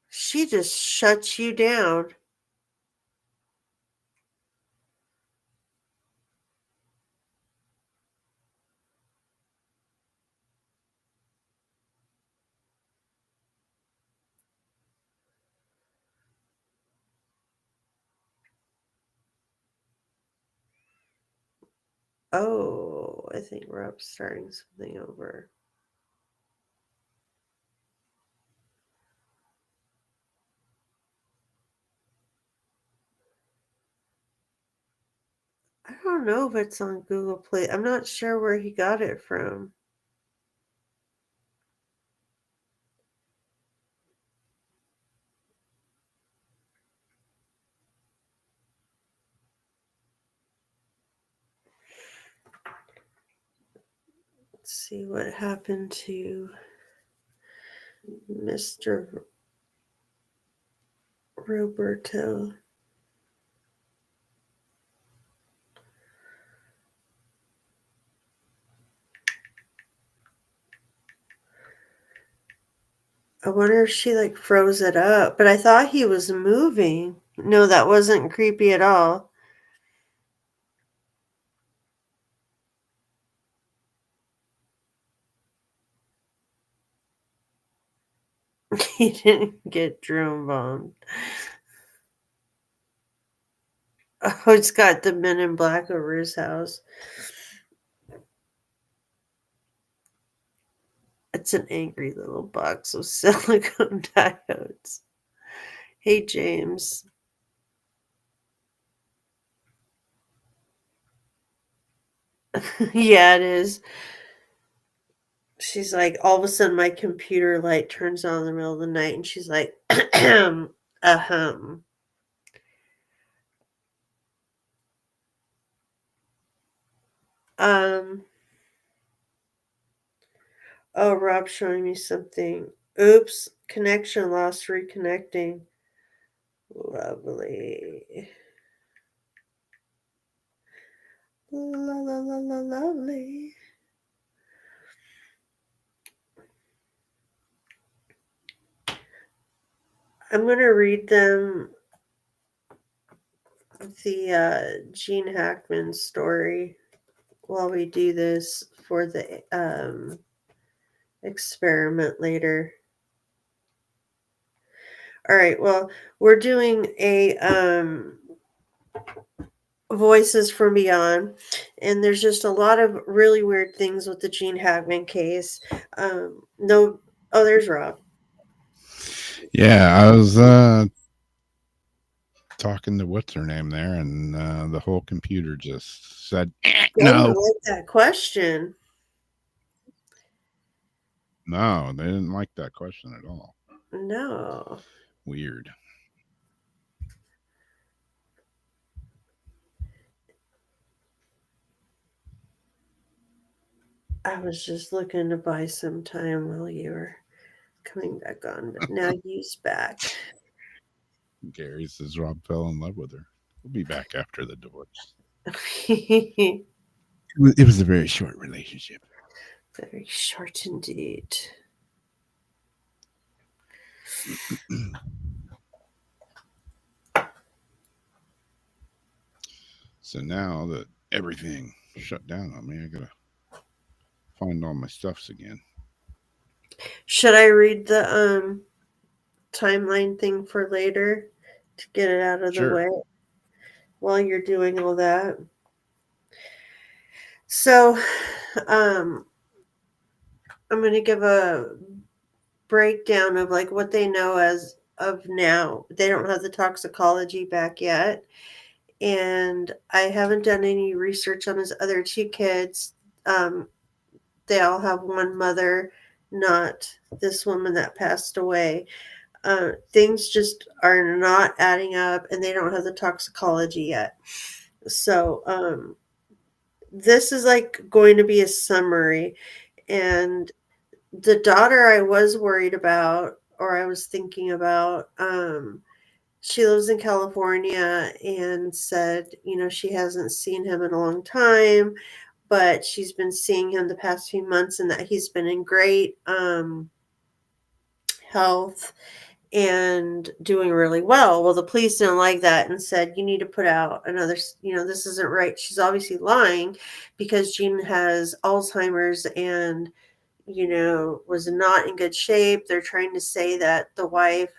She just shuts you down. Oh, I think Rob's starting something over. I don't know if it's on Google Play. I'm not sure where he got it from. Let's see what happened to Mr. Roberto. I wonder if she like froze it up, but I thought he was moving. No, that wasn't creepy at all. He didn't get drone bombed. Oh, it's got the Men in Black over his house. It's an angry little box of silicone diodes. Hey, James. Yeah, it is. She's like, all of a sudden, my computer light turns on in the middle of the night, and she's like, ahem. Um. Oh, Rob's showing me something. Oops, connection lost. Reconnecting. Lovely. La la la la lovely. I'm gonna read them the Gene Hackman story while we do this for the experiment later. All right, well, we're doing a Voices from Beyond, and there's just a lot of really weird things with the Gene Hackman case. No, oh, there's Rob. Yeah, I was talking to what's her name there, and the whole computer just said They don't no. like that question. No, they didn't like that question at all. No. Weird. I was just looking to buy some time while you were coming back on, but now you's back. Gary says Rob fell in love with her. We'll be back after the divorce. Very It was a very short relationship. short indeed. So now that everything shut down on me, I gotta find all my stuffs again. Should I read the timeline thing for later to get it out of the Sure. way while you're doing all that? So I'm going to give a breakdown of like what they know as of now. They don't have the toxicology back yet. And I haven't done any research on his other two kids. They all have one mother, not this woman that passed away. Things just are not adding up, and they don't have the toxicology yet. So this is like going to be a summary. And the daughter I was worried about, or I was thinking about, she lives in California and said, she hasn't seen him in a long time, but she's been seeing him the past few months and that he's been in great health and doing really well. Well, the police didn't like that and said, you need to put out another, this isn't right. She's obviously lying because Jean has Alzheimer's and, was not in good shape. They're trying to say that the wife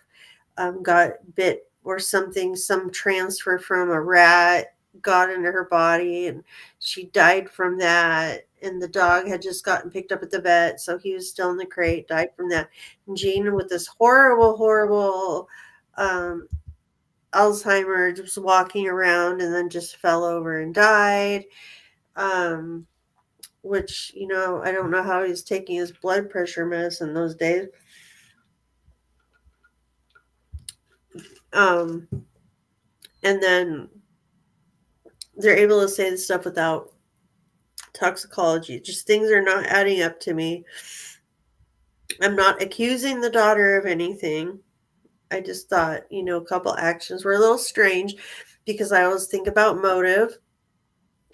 got bit or something, some transfer from a rat got into her body and she died from that. And the dog had just gotten picked up at the vet, so he was still in the crate, died from that. And Jean, with this horrible Alzheimer's, was walking around and then just fell over and died. Which, I don't know how he was taking his blood pressure medicine those days. And then they're able to say this stuff without toxicology. Just things are not adding up to me. I'm not accusing the daughter of anything. I just thought, a couple actions were a little strange because I always think about motive.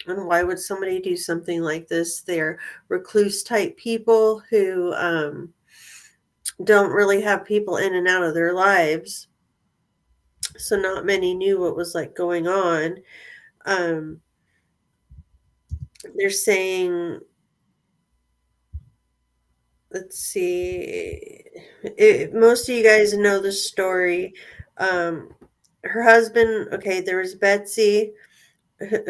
And why would somebody do something like this? They're recluse type people who don't really have people in and out of their lives. So not many knew what was like going on. They're saying, let's see, most of you guys know the story. Her husband, okay, there was Betsy,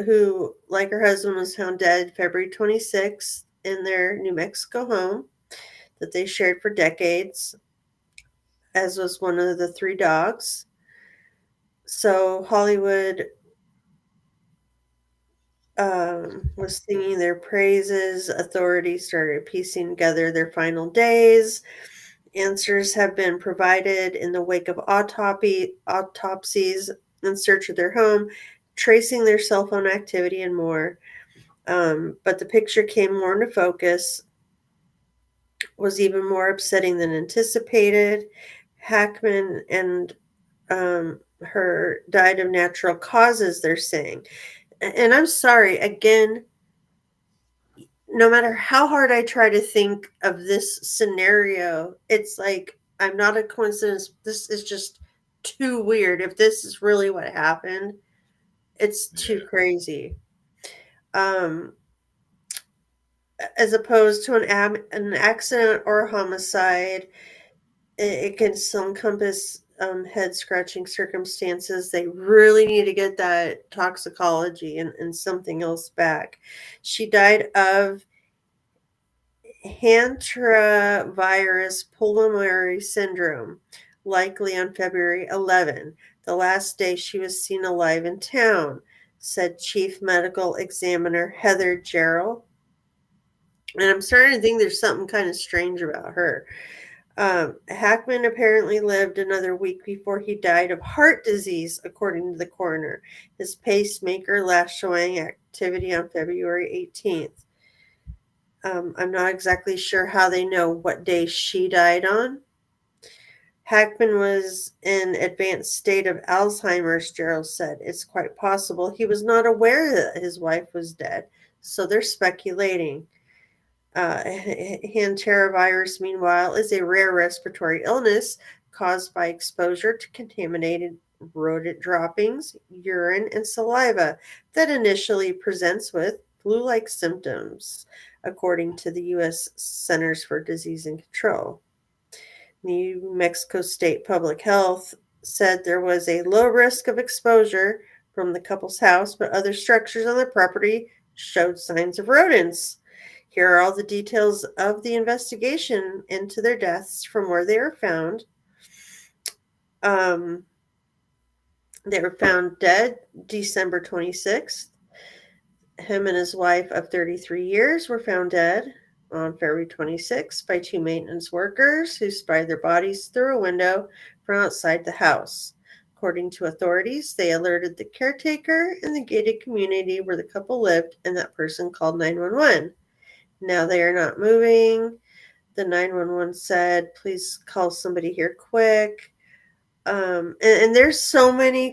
who, like her husband, was found dead February 26th in their New Mexico home that they shared for decades, as was one of the three dogs. So Hollywood was singing their praises. Authorities started piecing together their final days. Answers have been provided in the wake of autopsies in search of their home, tracing their cell phone activity and more. But the picture came more into focus, was even more upsetting than anticipated. Hackman and her died of natural causes, they're saying. And I'm sorry, again, no matter how hard I try to think of this scenario, it's like, I'm not a coincidence. This is just too weird. If this is really what happened, it's too crazy. As opposed to an accident or a homicide, it can still encompass head scratching circumstances. They really need to get that toxicology and something else back. She died of hantavirus pulmonary syndrome, likely on February 11, the last day she was seen alive in town, said Chief Medical Examiner Heather Jarrell. And I'm starting to think there's something kind of strange about her. Hackman apparently lived another week before he died of heart disease, according to the coroner. His pacemaker last showing activity on February 18th. I'm not exactly sure how they know what day she died on. Hackman was in advanced state of Alzheimer's, Jarrell said. It's quite possible he was not aware that his wife was dead, so they're speculating. Hantavirus, meanwhile, is a rare respiratory illness caused by exposure to contaminated rodent droppings, urine, and saliva that initially presents with flu-like symptoms, according to the U.S. Centers for Disease and Control. New Mexico State Public Health said there was a low risk of exposure from the couple's house, but other structures on the property showed signs of rodents. Here are all the details of the investigation into their deaths from where they were found. Um, they were found dead December 26th. Him and his wife of 33 years were found dead on February 26th by two maintenance workers who spied their bodies through a window from outside the house. According to authorities, they alerted the caretaker in the gated community where the couple lived, and that person called 911. Now they are not moving. The 911 said, please call somebody here quick. And there's so many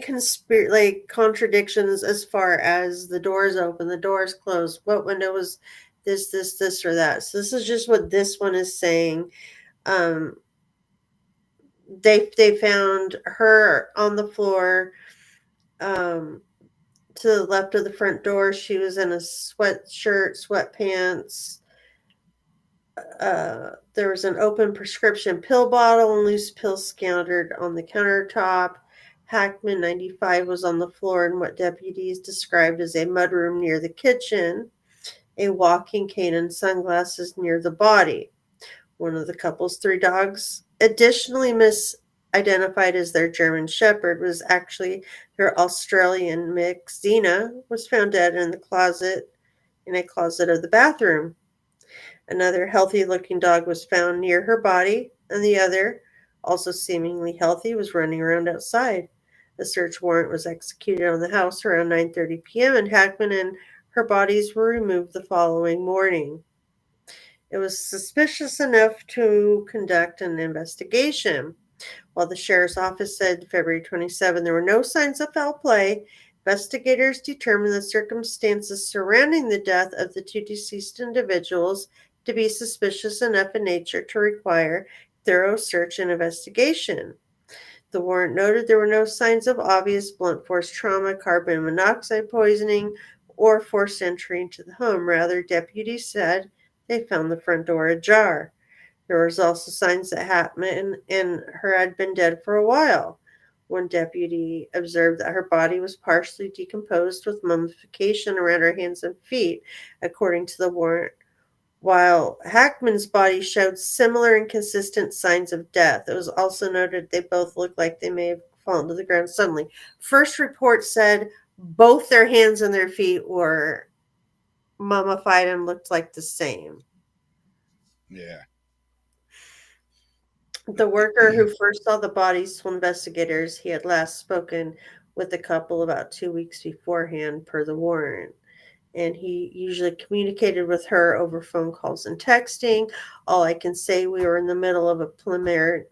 contradictions as far as the doors open, the doors closed, what window was this, or that. So this is just what this one is saying. They found her on the floor, to the left of the front door. She was in a sweatshirt, sweatpants. There was an open prescription pill bottle and loose pills scattered on the countertop. Hackman, 95, was on the floor in what deputies described as a mudroom near the kitchen, a walking cane and sunglasses near the body. One of the couple's three dogs, additionally misidentified as their German Shepherd, was actually their Australian mix. Xena was found dead in a closet of the bathroom. Another healthy-looking dog was found near her body, and the other, also seemingly healthy, was running around outside. A search warrant was executed on the house around 9:30 p.m., and Hackman and her bodies were removed the following morning. It was suspicious enough to conduct an investigation. While the sheriff's office said February 27 there were no signs of foul play, investigators determined the circumstances surrounding the death of the two deceased individuals to be suspicious enough in nature to require thorough search and investigation. The warrant noted there were no signs of obvious blunt force trauma, carbon monoxide poisoning, or forced entry into the home. Rather, deputies said they found the front door ajar. There was also signs that Hackman and her had been dead for a while. One deputy observed that her body was partially decomposed with mummification around her hands and feet, according to the warrant, while Hackman's body showed similar and consistent signs of death. It was also noted they both looked like they may have fallen to the ground suddenly. First report said both their hands and their feet were mummified and looked like the same. Yeah. The worker who first saw the bodies told investigators he had last spoken with the couple about 2 weeks beforehand, per the warrant. And he usually communicated with her over phone calls and texting. All I can say, we were in the middle of a preliminary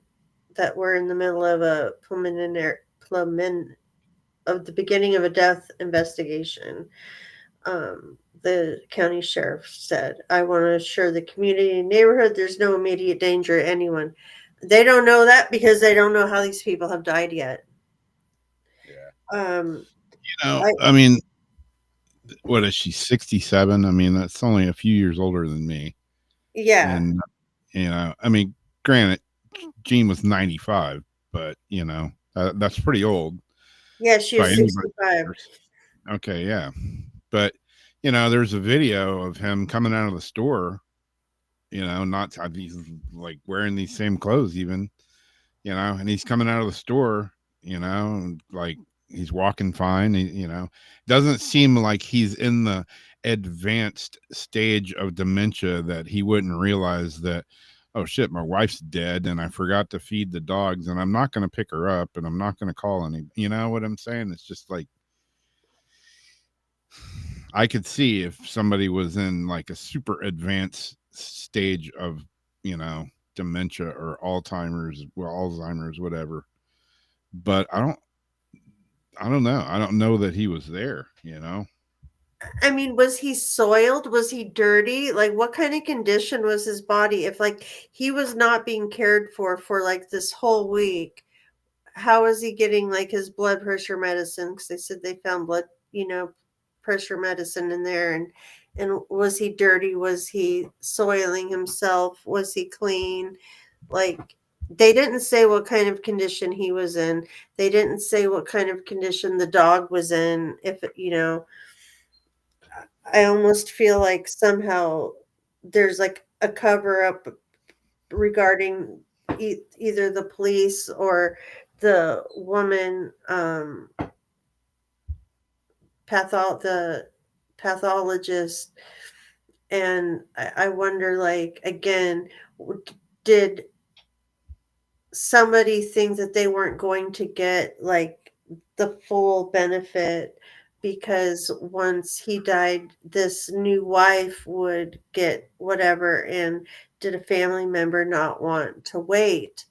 of the beginning of a death investigation. The county sheriff said, I want to assure the community and neighborhood there's no immediate danger to anyone. They don't know that because they don't know how these people have died yet. Yeah. Um, I mean, what is she, 67? I mean, that's only a few years older than me. Yeah. And, I mean, granted, Jean was 95, but, that's pretty old. Yeah, she was by anybody's 65. standards. Okay, yeah. But, there's a video of him coming out of the store, not he's like wearing these same clothes even, and he's coming out of the store, and like he's walking fine. Doesn't seem like he's in the advanced stage of dementia that he wouldn't realize that, oh shit, my wife's dead and I forgot to feed the dogs and I'm not going to pick her up and I'm not going to call any, you know what I'm saying? It's just like, I could see if somebody was in like a super advanced stage of, dementia or Alzheimer's, whatever. But I don't know. I don't know that he was there, I mean, was he soiled? Was he dirty? Like, what kind of condition was his body? If like he was not being cared for like this whole week, how is he getting like his blood pressure medicine? Because they said they found blood, pressure medicine in there. And was he dirty? Was he soiling himself? Was he clean? Like, they didn't say what kind of condition he was in. They didn't say what kind of condition the dog was in. If I almost feel like somehow there's like a cover up regarding either the police or the woman, the pathologist, and I wonder, like, again, did somebody think that they weren't going to get like the full benefit because once he died, this new wife would get whatever? And did a family member not want to wait,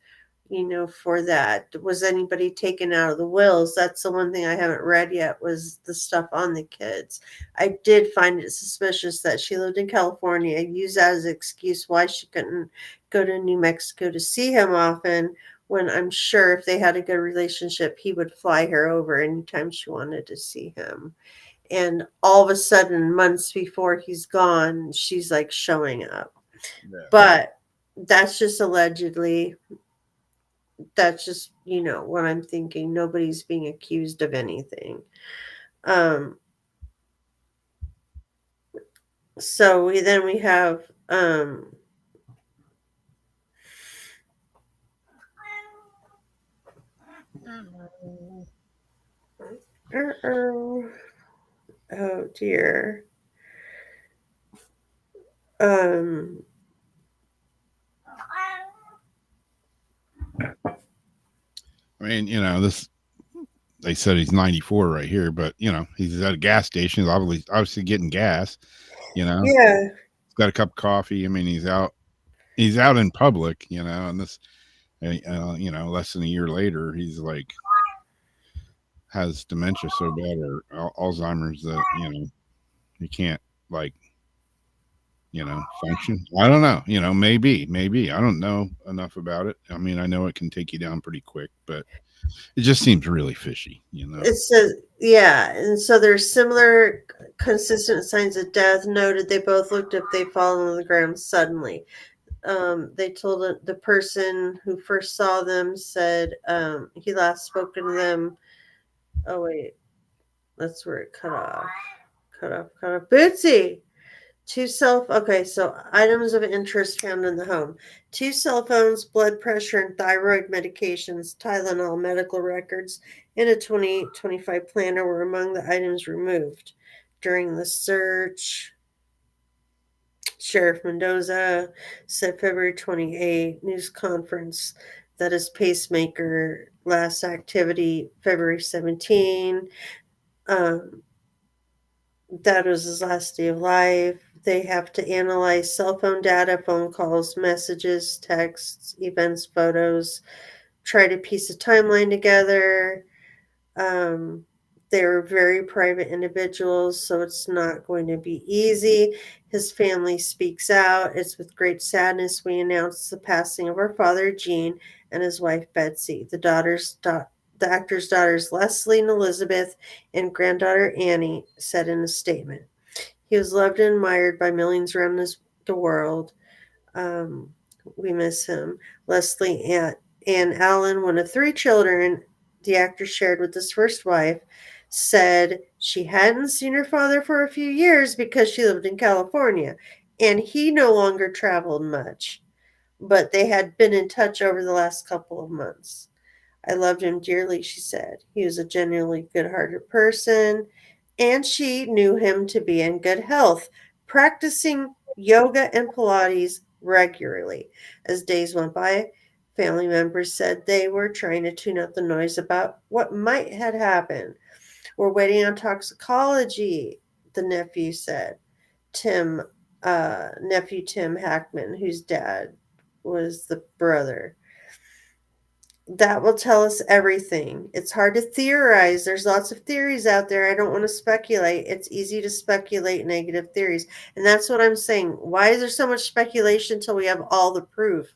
for that? Was anybody taken out of the wills? That's the one thing I haven't read yet, was the stuff on the kids. I did find it suspicious that she lived in California, use that as an excuse why she couldn't go to New Mexico to see him often, when I'm sure if they had a good relationship, he would fly her over anytime she wanted to see him. And all of a sudden, months before he's gone, she's like showing up. Yeah. But that's just allegedly. That's just, what I'm thinking. Nobody's being accused of anything. So we have oh dear. I mean, this, they said he's 94 right here, but he's at a gas station. He's obviously getting gas, Yeah. He's got a cup of coffee. I mean, he's out in public, and this, less than a year later, he's like, has dementia so bad, or Alzheimer's, that, he can't, like, function. I don't know, maybe, I don't know enough about it. I mean, I know it can take you down pretty quick, but it just seems really fishy, It says, yeah. And so there's similar consistent signs of death noted. They both looked up, they fallen on the ground suddenly. They told the person who first saw them said he last spoken to them. Oh, wait. That's where it cut off. Bootsy! Okay, so items of interest found in the home: 2 cell phones, blood pressure and thyroid medications, Tylenol, medical records, and a 2025 planner were among the items removed during the search. Sheriff Mendoza said February 28 news conference that his pacemaker last activity February 17. That was his last day of life. They have to analyze cell phone data, phone calls, messages, texts, events, photos, try to piece a timeline together. They were very private individuals, so it's not going to be easy. His family speaks out. It's with great sadness we announce the passing of our father, Gene, and his wife, Betsy. The actor's daughters, Leslie and Elizabeth, and granddaughter, Annie, said in a statement. He was loved and admired by millions around the world. We miss him. Leslie Ann Allen, one of 3 children the actor shared with his first wife, said she hadn't seen her father for a few years because she lived in California, and he no longer traveled much, but they had been in touch over the last couple of months. I loved him dearly, she said. He was a genuinely good-hearted person, and she knew him to be in good health, practicing yoga and Pilates regularly. As days went by, family members said they were trying to tune out the noise about what might had happened. We're waiting on toxicology, the nephew said. Nephew Tim Hackman, whose dad was the brother. That will tell us everything. It's hard to theorize. There's lots of theories out there. I don't want to speculate. It's easy to speculate negative theories. And that's what I'm saying. Why is there so much speculation until we have all the proof,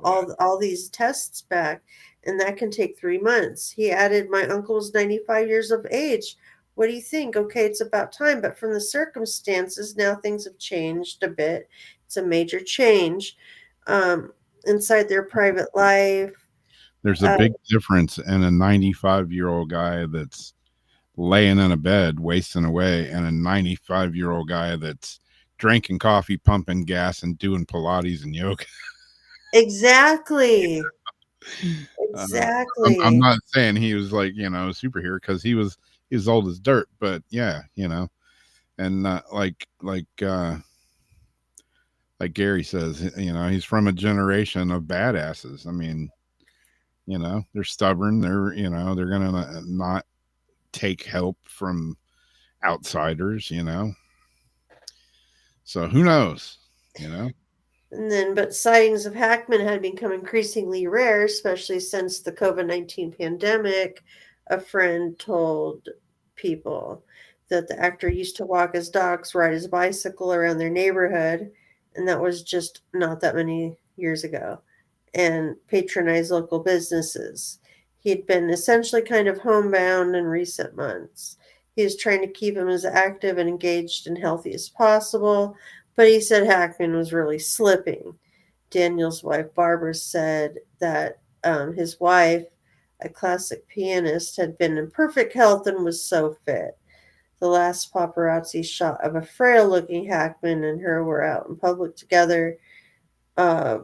all these tests back? And that can take 3 months. He added, my uncle's 95 years of age. What do you think? Okay, it's about time. But from the circumstances, now things have changed a bit. It's a major change inside their private life. There's a big difference in a 95-year-old guy that's laying in a bed wasting away and a 95-year-old guy that's drinking coffee, pumping gas, and doing Pilates and yoga. Exactly. Exactly. I'm not saying he was like, you know, a superhero, because he was old as dirt, but yeah, you know, and like Gary says, you know, he's from a generation of badasses. I mean, you know, they're stubborn. They're, you know, they're gonna not take help from outsiders. You know, so who knows? You know. And then, but sightings of Hackman had become increasingly rare, especially since the COVID-19 pandemic. A friend told people that the actor used to walk his dogs, ride his bicycle around their neighborhood, and that was just not that many years ago, and patronize local businesses. He'd been essentially kind of homebound in recent months. He was trying to keep him as active and engaged and healthy as possible, but he said Hackman was really slipping. Daniel's wife, Barbara, said that his wife, a classic pianist, had been in perfect health and was so fit. The last paparazzi shot of a frail looking Hackman and her were out in public together, uh,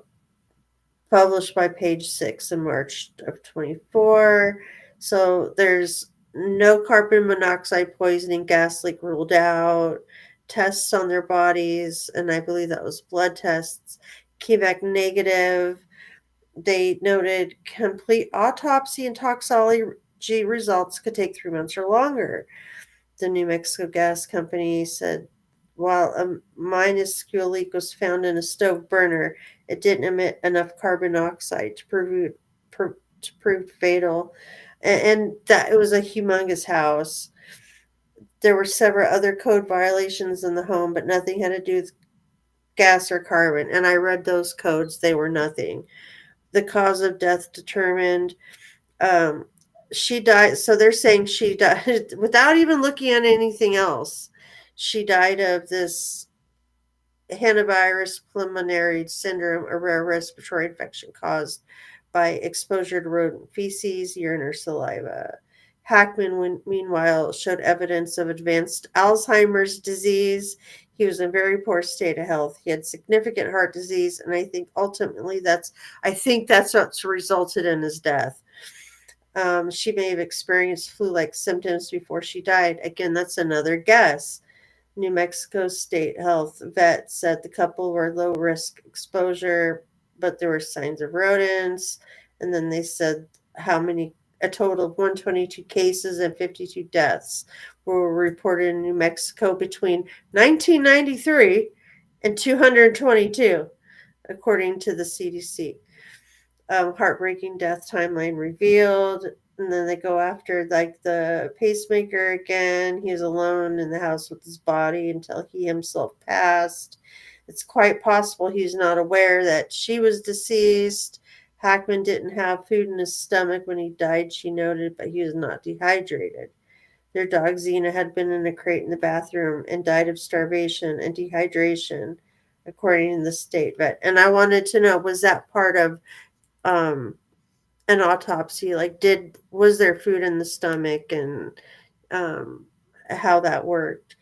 published by Page Six in March of 24. So there's no carbon monoxide poisoning, gas leak ruled out. Tests on their bodies, and I believe that was blood tests, came back negative. They noted complete autopsy and toxicology results could take 3 months or longer. The New Mexico Gas Company said while a minuscule leak was found in a stove burner, it didn't emit enough carbon dioxide to prove fatal. And that it was a humongous house. There were several other code violations in the home, but nothing had to do with gas or carbon. And I read those codes, they were nothing. The cause of death determined. Um, she died. So they're saying she died without even looking at anything else. She died of this hantavirus pulmonary syndrome, a rare respiratory infection caused by exposure to rodent feces, urine, or saliva. Hackman, meanwhile, showed evidence of advanced Alzheimer's disease. He was in very poor state of health. He had significant heart disease, and I think ultimately that's what's resulted in his death. She may have experienced flu-like symptoms before she died. Again, that's another guess. New Mexico State Health vet said the couple were low risk exposure, but there were signs of rodents. And then they said a total of 122 cases and 52 deaths were reported in New Mexico between 1993 and 222, according to the CDC. Heartbreaking death timeline revealed. And then they go after like the pacemaker again. He was alone in the house with his body until he himself passed. It's quite possible he's not aware that she was deceased. Hackman didn't have food in his stomach when he died, she noted, but he was not dehydrated. Their dog Xena had been in a crate in the bathroom and died of starvation and dehydration, according to the state vet. And I wanted to know, was that part of an autopsy? Like, was there food in the stomach, and how that worked?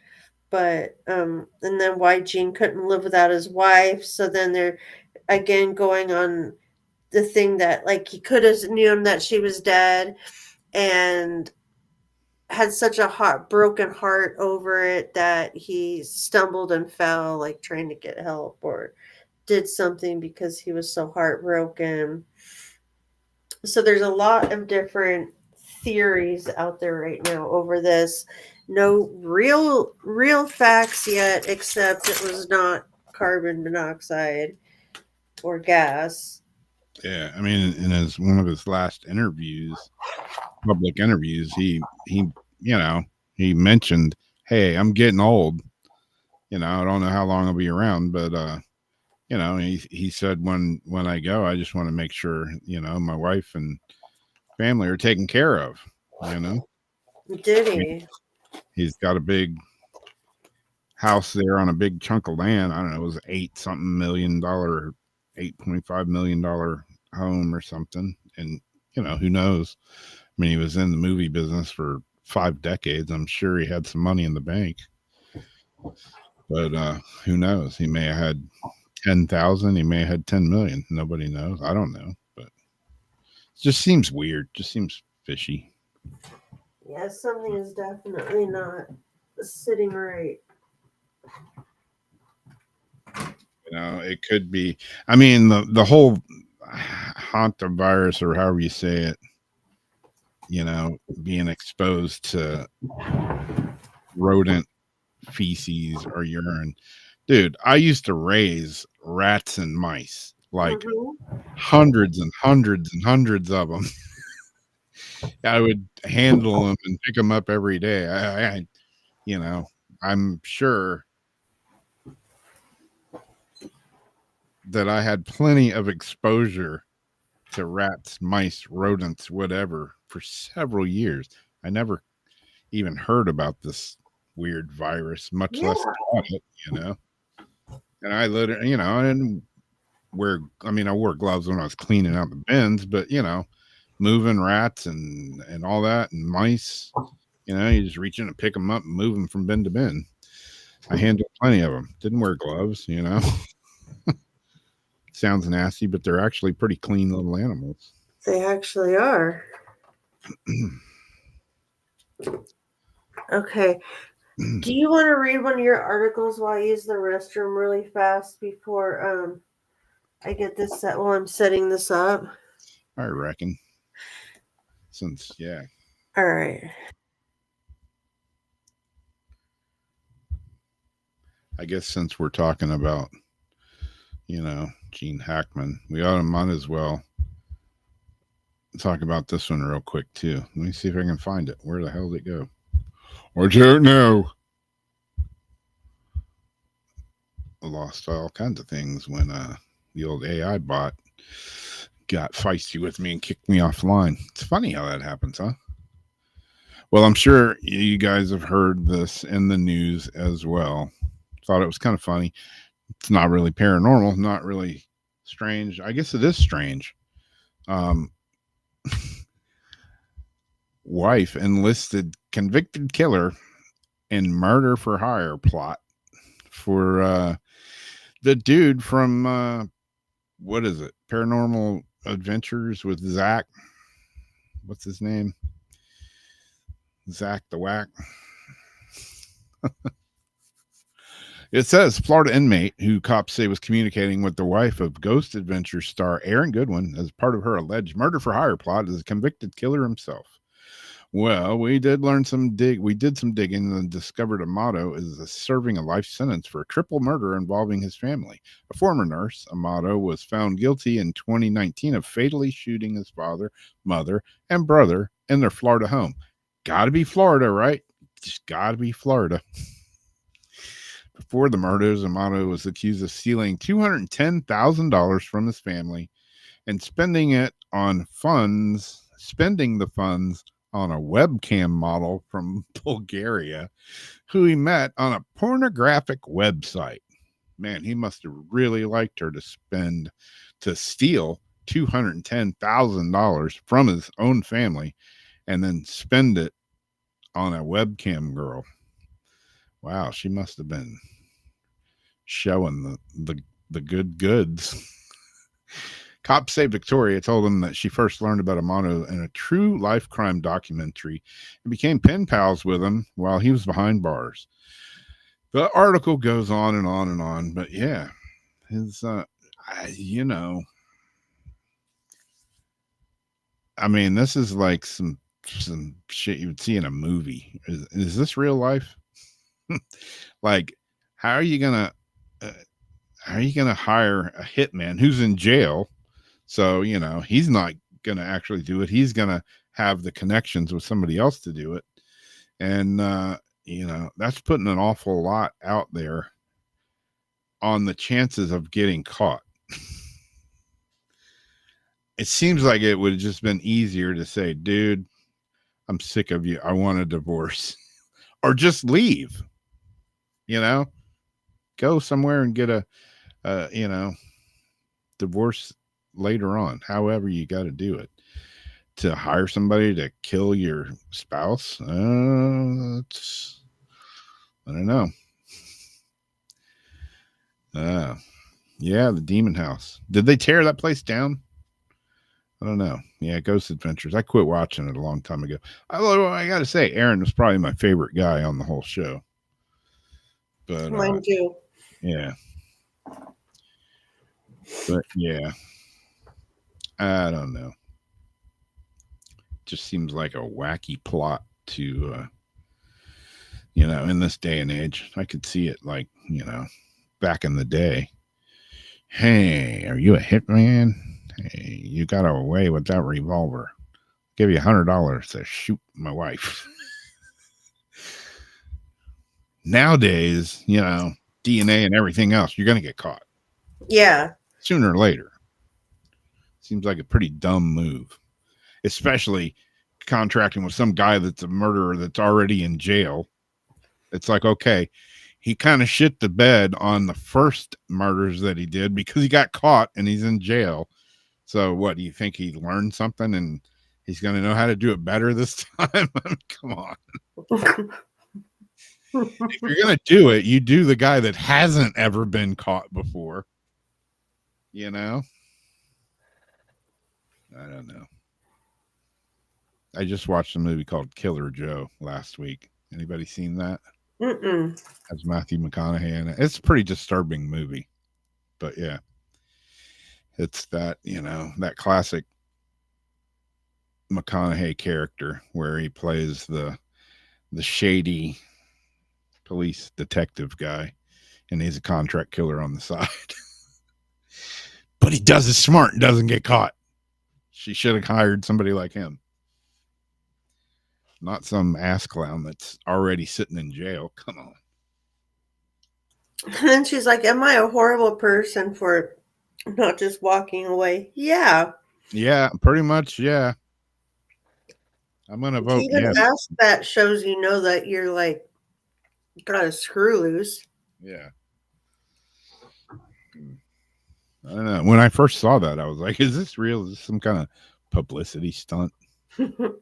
But and then why Gene couldn't live without his wife. So then they're again going on the thing that like he could have known that she was dead and had such a broken heart over it that he stumbled and fell, like trying to get help, or did something because he was so heartbroken. So there's a lot of different theories out there right now over this. No real facts yet, except it was not carbon monoxide or gas. Yeah, I mean, in one of his last public interviews, he you know, he mentioned, "Hey, I'm getting old. You know, I don't know how long I'll be around, but you know," he said, when I go, I just want to make sure, you know, my wife and family are taken care of, you know. Did he? He's got a big house there on a big chunk of land. I don't know, it was $8.5 million home or something. And, you know, who knows? I mean, he was in the movie business for 5 decades. I'm sure he had some money in the bank. But who knows? He may have had 10,000. He may have had 10 million. Nobody knows. I don't know. But Just seems weird. Just seems fishy. Yeah, something is definitely not sitting right. You know, it could be. I mean, the whole hantavirus, or however you say it, you know, being exposed to rodent feces or urine. Dude, I used to raise rats and mice, like Mhm. hundreds and hundreds and hundreds of them. I would handle them and pick them up every day. You know, I'm sure that I had plenty of exposure to rats, mice, rodents, whatever for several years. I never even heard about this weird virus, much less Yeah. caught it, you know. And I literally, you know, I didn't I wore gloves when I was cleaning out the bins, but you know, moving rats and all that and mice, you know, you just reach in and pick them up and move them from bin to bin. I handled plenty of them. Didn't wear gloves, you know. Sounds nasty, but they're actually pretty clean little animals. They actually are. Okay. Do you want to read one of your articles while I use the restroom really fast before I get this set while I'm setting this up? I reckon. Since All right. I guess since we're talking about, you know, Gene Hackman, might as well talk about this one real quick too. Let me see if I can find it. Where the hell did it go? I don't know. I lost all kinds of things when the old AI bot got feisty with me and kicked me offline. It's funny how that happens, huh? Well, I'm sure you guys have heard this in the news as well. Thought it was kind of funny. It's not really paranormal, not really strange. I guess it is strange. Wife enlisted convicted killer in murder for hire plot for the dude from what is it? Paranormal Adventures with Zach. What's his name? Zach the Whack. It says Florida inmate who cops say was communicating with the wife of Ghost Adventure star Aaron Goodwin as part of her alleged murder for hire plot is a convicted killer himself. Well, we did some digging and discovered Amato is serving a life sentence for a triple murder involving his family. A former nurse, Amato, was found guilty in 2019 of fatally shooting his father, mother, and brother in their Florida home. Gotta be Florida, right? Just gotta be Florida. Before the murders, Amato was accused of stealing $210,000 from his family and spending the funds on a webcam model from Bulgaria who he met on a pornographic website. Man, he must have really liked her to steal $210,000 from his own family and then spend it on a webcam girl. Wow, she must have been showing the good goods. Cops say Victoria told them that she first learned about Amato in a true life crime documentary and became pen pals with him while he was behind bars. The article goes on and on and on, but yeah, his, you know, I mean, this is like some shit you would see in a movie. Is this real life? Like, how are you gonna hire a hitman who's in jail? So, you know, he's not going to actually do it. He's going to have the connections with somebody else to do it. And, you know, that's putting an awful lot out there on the chances of getting caught. It seems like it would have just been easier to say, dude, I'm sick of you. I want a divorce. Or just leave, you know, go somewhere and get a you know, divorce later on. However you got to do it. To hire somebody to kill your spouse, I don't know. Yeah, the Demon House. Did they tear that place down? I don't know. Yeah, Ghost Adventures. I quit watching it a long time ago. Although I got to say, Aaron was probably my favorite guy on the whole show. But Mine too. yeah, but yeah, I don't know. Just seems like a wacky plot to, in this day and age. I could see it like, back in the day. Hey, are you a hitman? Hey, you got away with that revolver. Give you $100 to shoot my wife. Nowadays, DNA and everything else, you're going to get caught Yeah. sooner or later. Seems like a pretty dumb move, especially contracting with some guy that's a murderer that's already in jail. It's like, okay, he kind of shit the bed on the first murders that he did because he got caught and he's in jail. So what, do you think he learned something and he's going to know how to do it better this time? I mean, come on. If you're going to do it, you do the guy that hasn't ever been caught before. I don't know. I just watched a movie called Killer Joe last week. Anybody seen that? Mm-mm. Has Matthew McConaughey in it. It's a pretty disturbing movie. But yeah. It's that, that classic McConaughey character where he plays the shady police detective guy and he's a contract killer on the side. But he does it smart and doesn't get caught. She should have hired somebody like him. Not some ass clown that's already sitting in jail. Come on. And she's like, am I a horrible person for not just walking away? Yeah. Yeah, pretty much. Yeah. I'm going to To vote even yes. ask that shows that you're like, got a screw loose. Yeah. I don't know. When I first saw that, I was like, is this real? Is this some kind of publicity stunt? The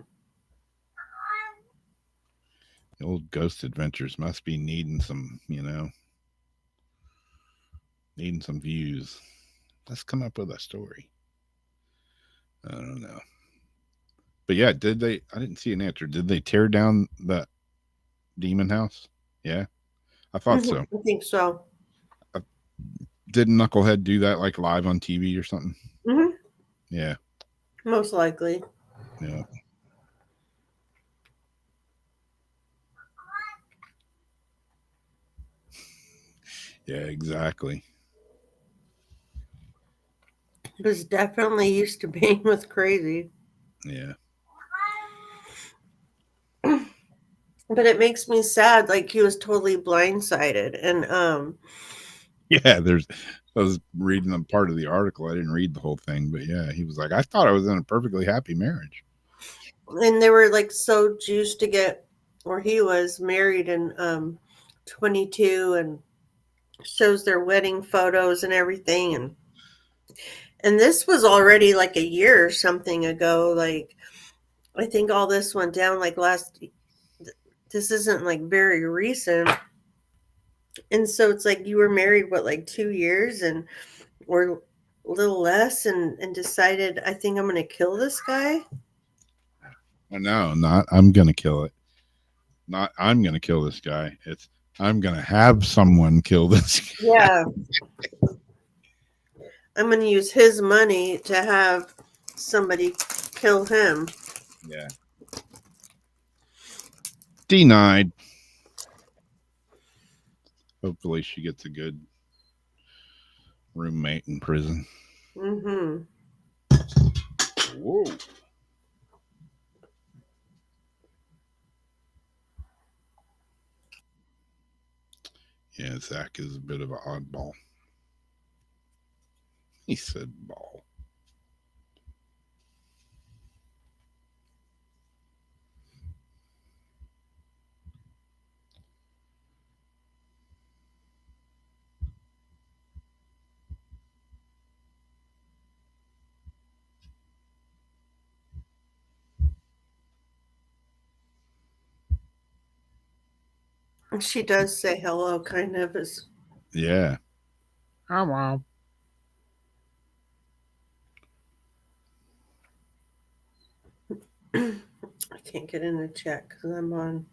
old Ghost Adventures must be needing some, needing some views. Let's come up with a story. I don't know. But yeah, I didn't see an answer. Did they tear down the demon house? Yeah. I thought so. I think so. Didn't Knucklehead do that like live on TV or something? Mm-hmm. Yeah. Most likely. Yeah. Yeah, exactly. He was definitely used to being with crazy. Yeah. But it makes me sad, like he was totally blindsided. And Yeah, I was reading a part of the article. I didn't read the whole thing, but yeah, he was like, I thought I was in a perfectly happy marriage. and they were like so juiced to get, or he was married in 22 and shows their wedding photos and everything. And this was already like a year or something ago. Like, I think all this went down like this isn't like very recent. And so it's like you were married, what, like 2 years or a little less and decided, I think I'm going to kill this guy. No, not I'm going to kill it. Not I'm going to kill this guy. It's I'm going to have someone kill this guy. Yeah. I'm going to use his money to have somebody kill him. Yeah. Denied. Hopefully she gets a good roommate in prison. Mm-hmm. Whoa. Yeah, Zach is a bit of an oddball. He said ball. She does say hello, kind of. Yeah. Hello. I can't get in the chat because I'm on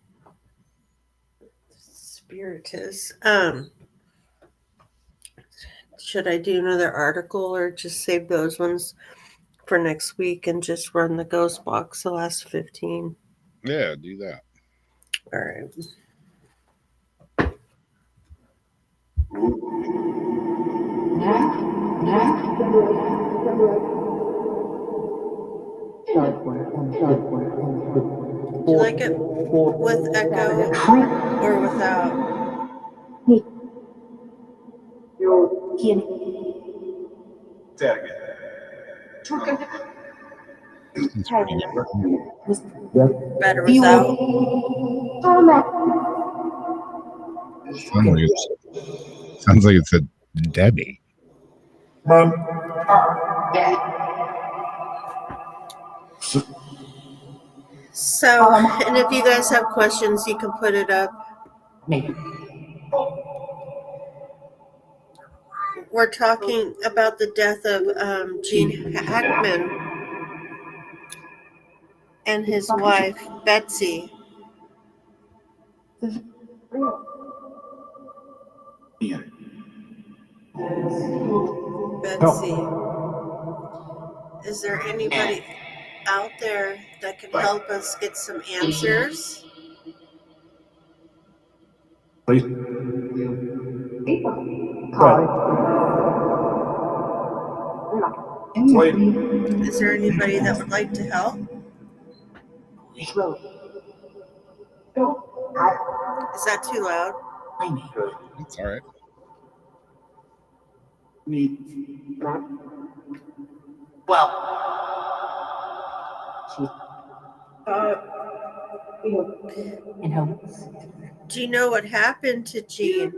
Spiritus. Should I do another article or just save those ones for next week and just run the ghost box the last 15? Yeah, do that. All right. Do you like it with echo or without? Better without? Sounds like it said Debbie. So, and if you guys have questions, you can put it up. We're talking about the death of Gene Hackman and his wife, Betsy. Betsy. Is there anybody out there that can help us get some answers? Is there anybody that would like to help? Is that too loud? It's all right. Do you know what happened to Gene?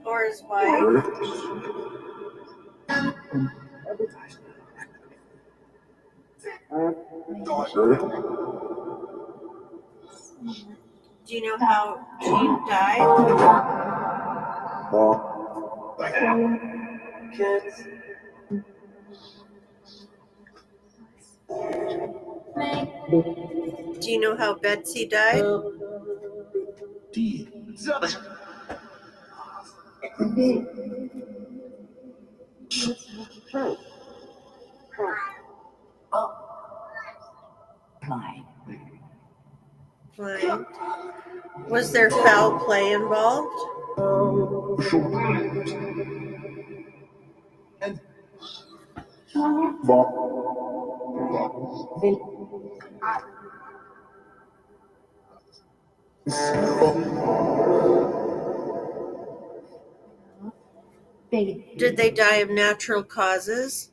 Or his wife? Do you know how Gene died? Do you know how Betsy died? Blind. Was there foul play involved? Did they die of natural causes?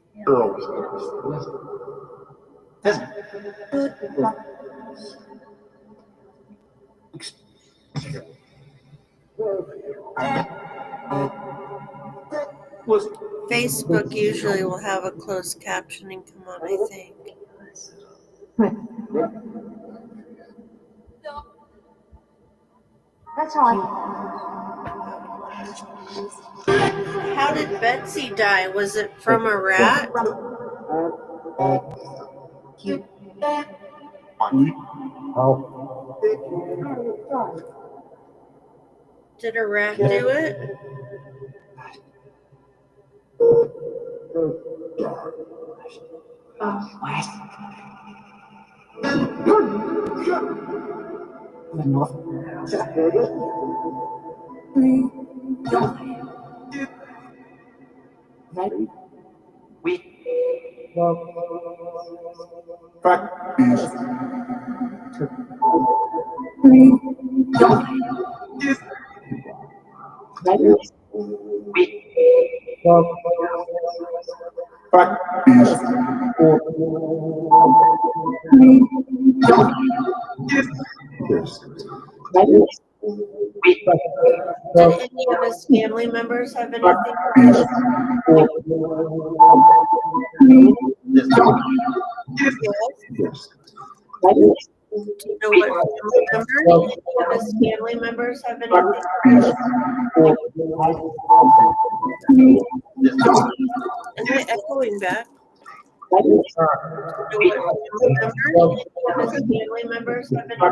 Facebook usually will have a closed captioning come on, I think. How did Betsy die? Was it from a rat? Did a rat do it? Did any of his family members have anything to do? Yes. Do you know what his family members have anything? Am I echoing back? Do you know what his family members have anything?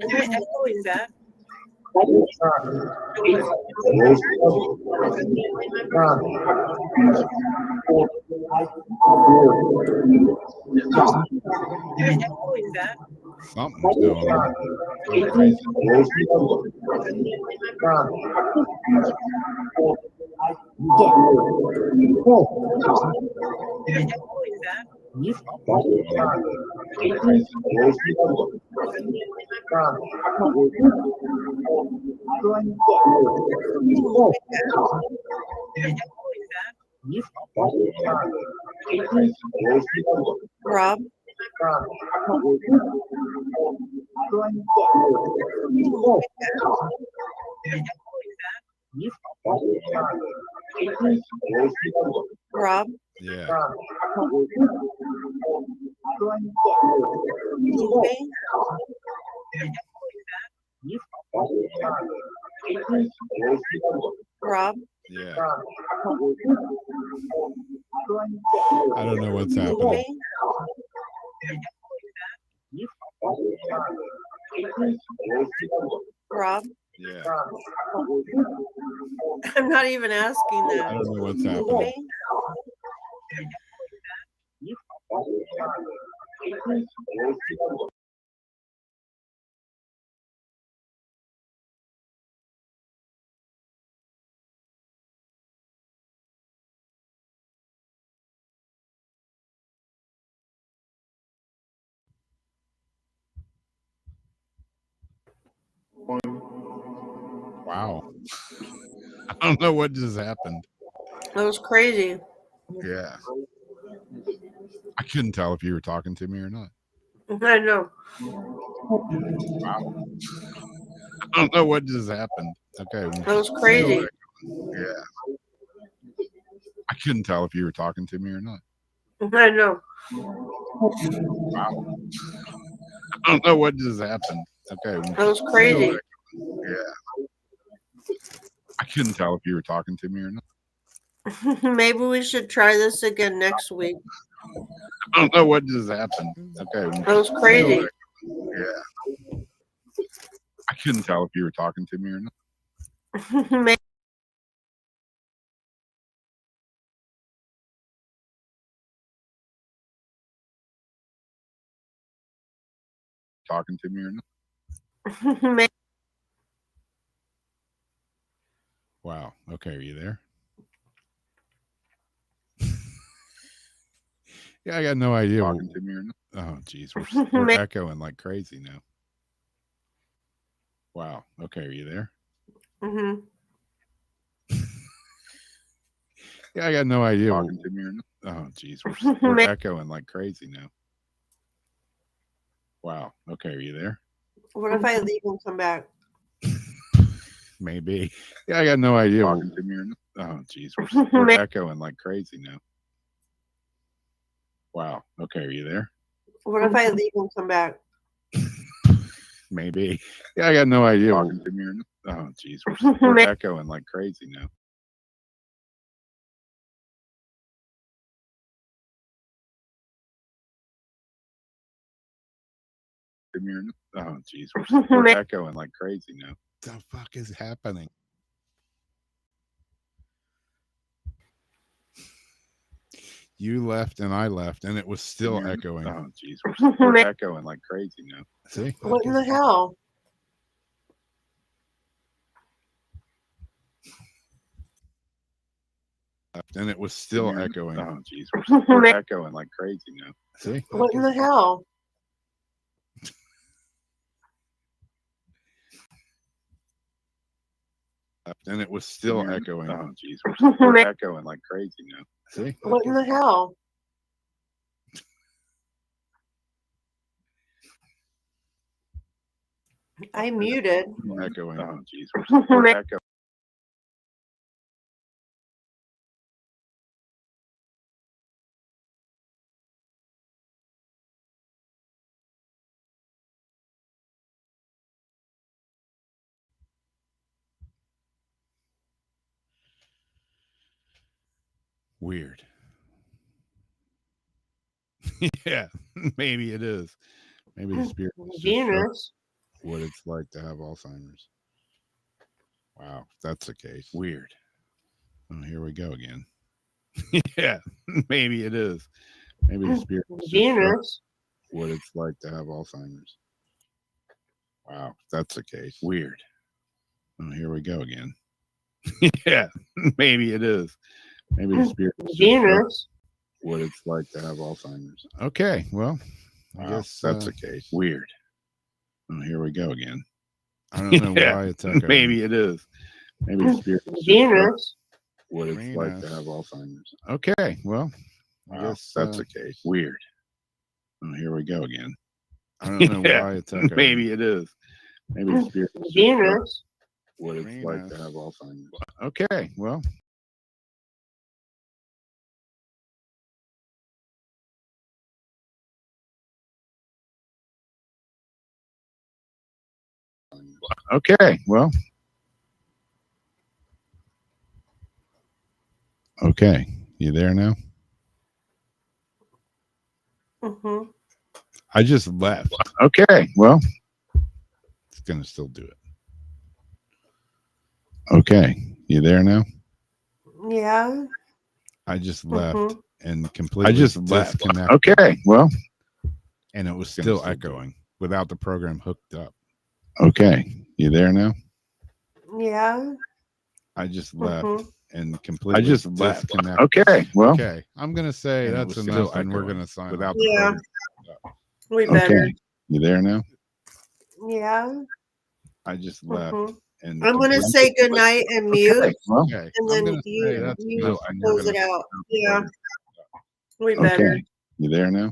Am I echoing back? Echoing back. Something's going on. Going crazy. Echoing back. Rob. Rob. Yeah. Moving. Rob. Yeah. I don't know what's happening. Rob. Yeah. I'm not even asking I that. don't know what's happening. Wow. I don't know what just happened. That was crazy. Yeah. I couldn't tell if you were talking to me or not. I know. Wow. I don't know what just happened. Okay. That was crazy. Yeah. I couldn't tell if you were talking to me or not. I know. Wow. I don't know what just happened. Okay. That was crazy. Yeah. I couldn't tell if you were talking to me or not. Maybe we should try this again next week. I don't know what just happened. Okay. That was crazy. Yeah. I couldn't tell if you were talking to me or not. Maybe Talking to me or not. Maybe Wow. Okay. Are you there? Yeah, I got no idea. Talking to me or not. Oh, geez. We're echoing like crazy now. Wow. Okay. Are you there? Mhm. Yeah, I got no idea. Talking to me or not. Oh, geez. We're echoing like crazy now. Wow. Okay. Are you there? What if I leave and come back? Maybe. Yeah, I got no idea. Talking to me or not. Oh, geez. We're echoing like crazy now. Wow. Okay. Are you there? What if I leave and come back? Maybe. Yeah, I got no idea. Talking to me or not. Oh, geez. We're echoing like crazy now. To me or not. Oh, geez. We're echoing like crazy now. What the fuck is happening? You left and I left, and it was still echoing. Oh, geez. We're echoing like crazy now. See? What in the hell? And it was still echoing. Oh, geez. We're echoing like crazy now. See? What in the hell? And it was still echoing. Oh, geez. We're echoing like crazy now. See? What in the hell? I muted. Echoing. Oh, geez. We're echoing. Weird. Yeah, maybe it is. Maybe the spirit just showed Venus. what it's like to have Alzheimer's. Wow, if that's the case. Weird. Oh, here we go again. Yeah, maybe it is. Maybe the spirit just showed Venus. what it's like to have Alzheimer's. Wow, if that's the case. Weird. Oh, here we go again. Yeah, maybe it is. Maybe the spirit just showed Venus. what it's like to have Alzheimer's. Okay, well, I guess that's the case. Weird. Oh, here we go again. I don't know why it's echoing. Maybe it is. Maybe the spirit just showed Venus. what it's like to have Alzheimer's. Okay, well, I guess that's the case. Weird. Oh, here we go again. I don't know why it's echoing. Maybe it is. Maybe the spirit just showed Venus. what it's like to have Alzheimer's. Okay, well. Okay, well. Okay, you there now? Mm-hmm. I just left. Okay, well, it's gonna still do it. Okay, you there now? Yeah. I just left Mhm. and completely disconnected. Okay, well, and it was still echoing without the program hooked up. Okay, you there now? Yeah. I just left Mhm. and completely disconnected. Okay, well, okay, I'm gonna say and that's enough, and we're gonna sign without the Yeah. program. We better. Okay, you there now? Yeah. I just left. Mhm. And I'm gonna completely- say good night and mute, Okay, well, and I'm then gonna say you that's you enough, and we're close gonna it out. sign Yeah. without the We better. Okay, you there now?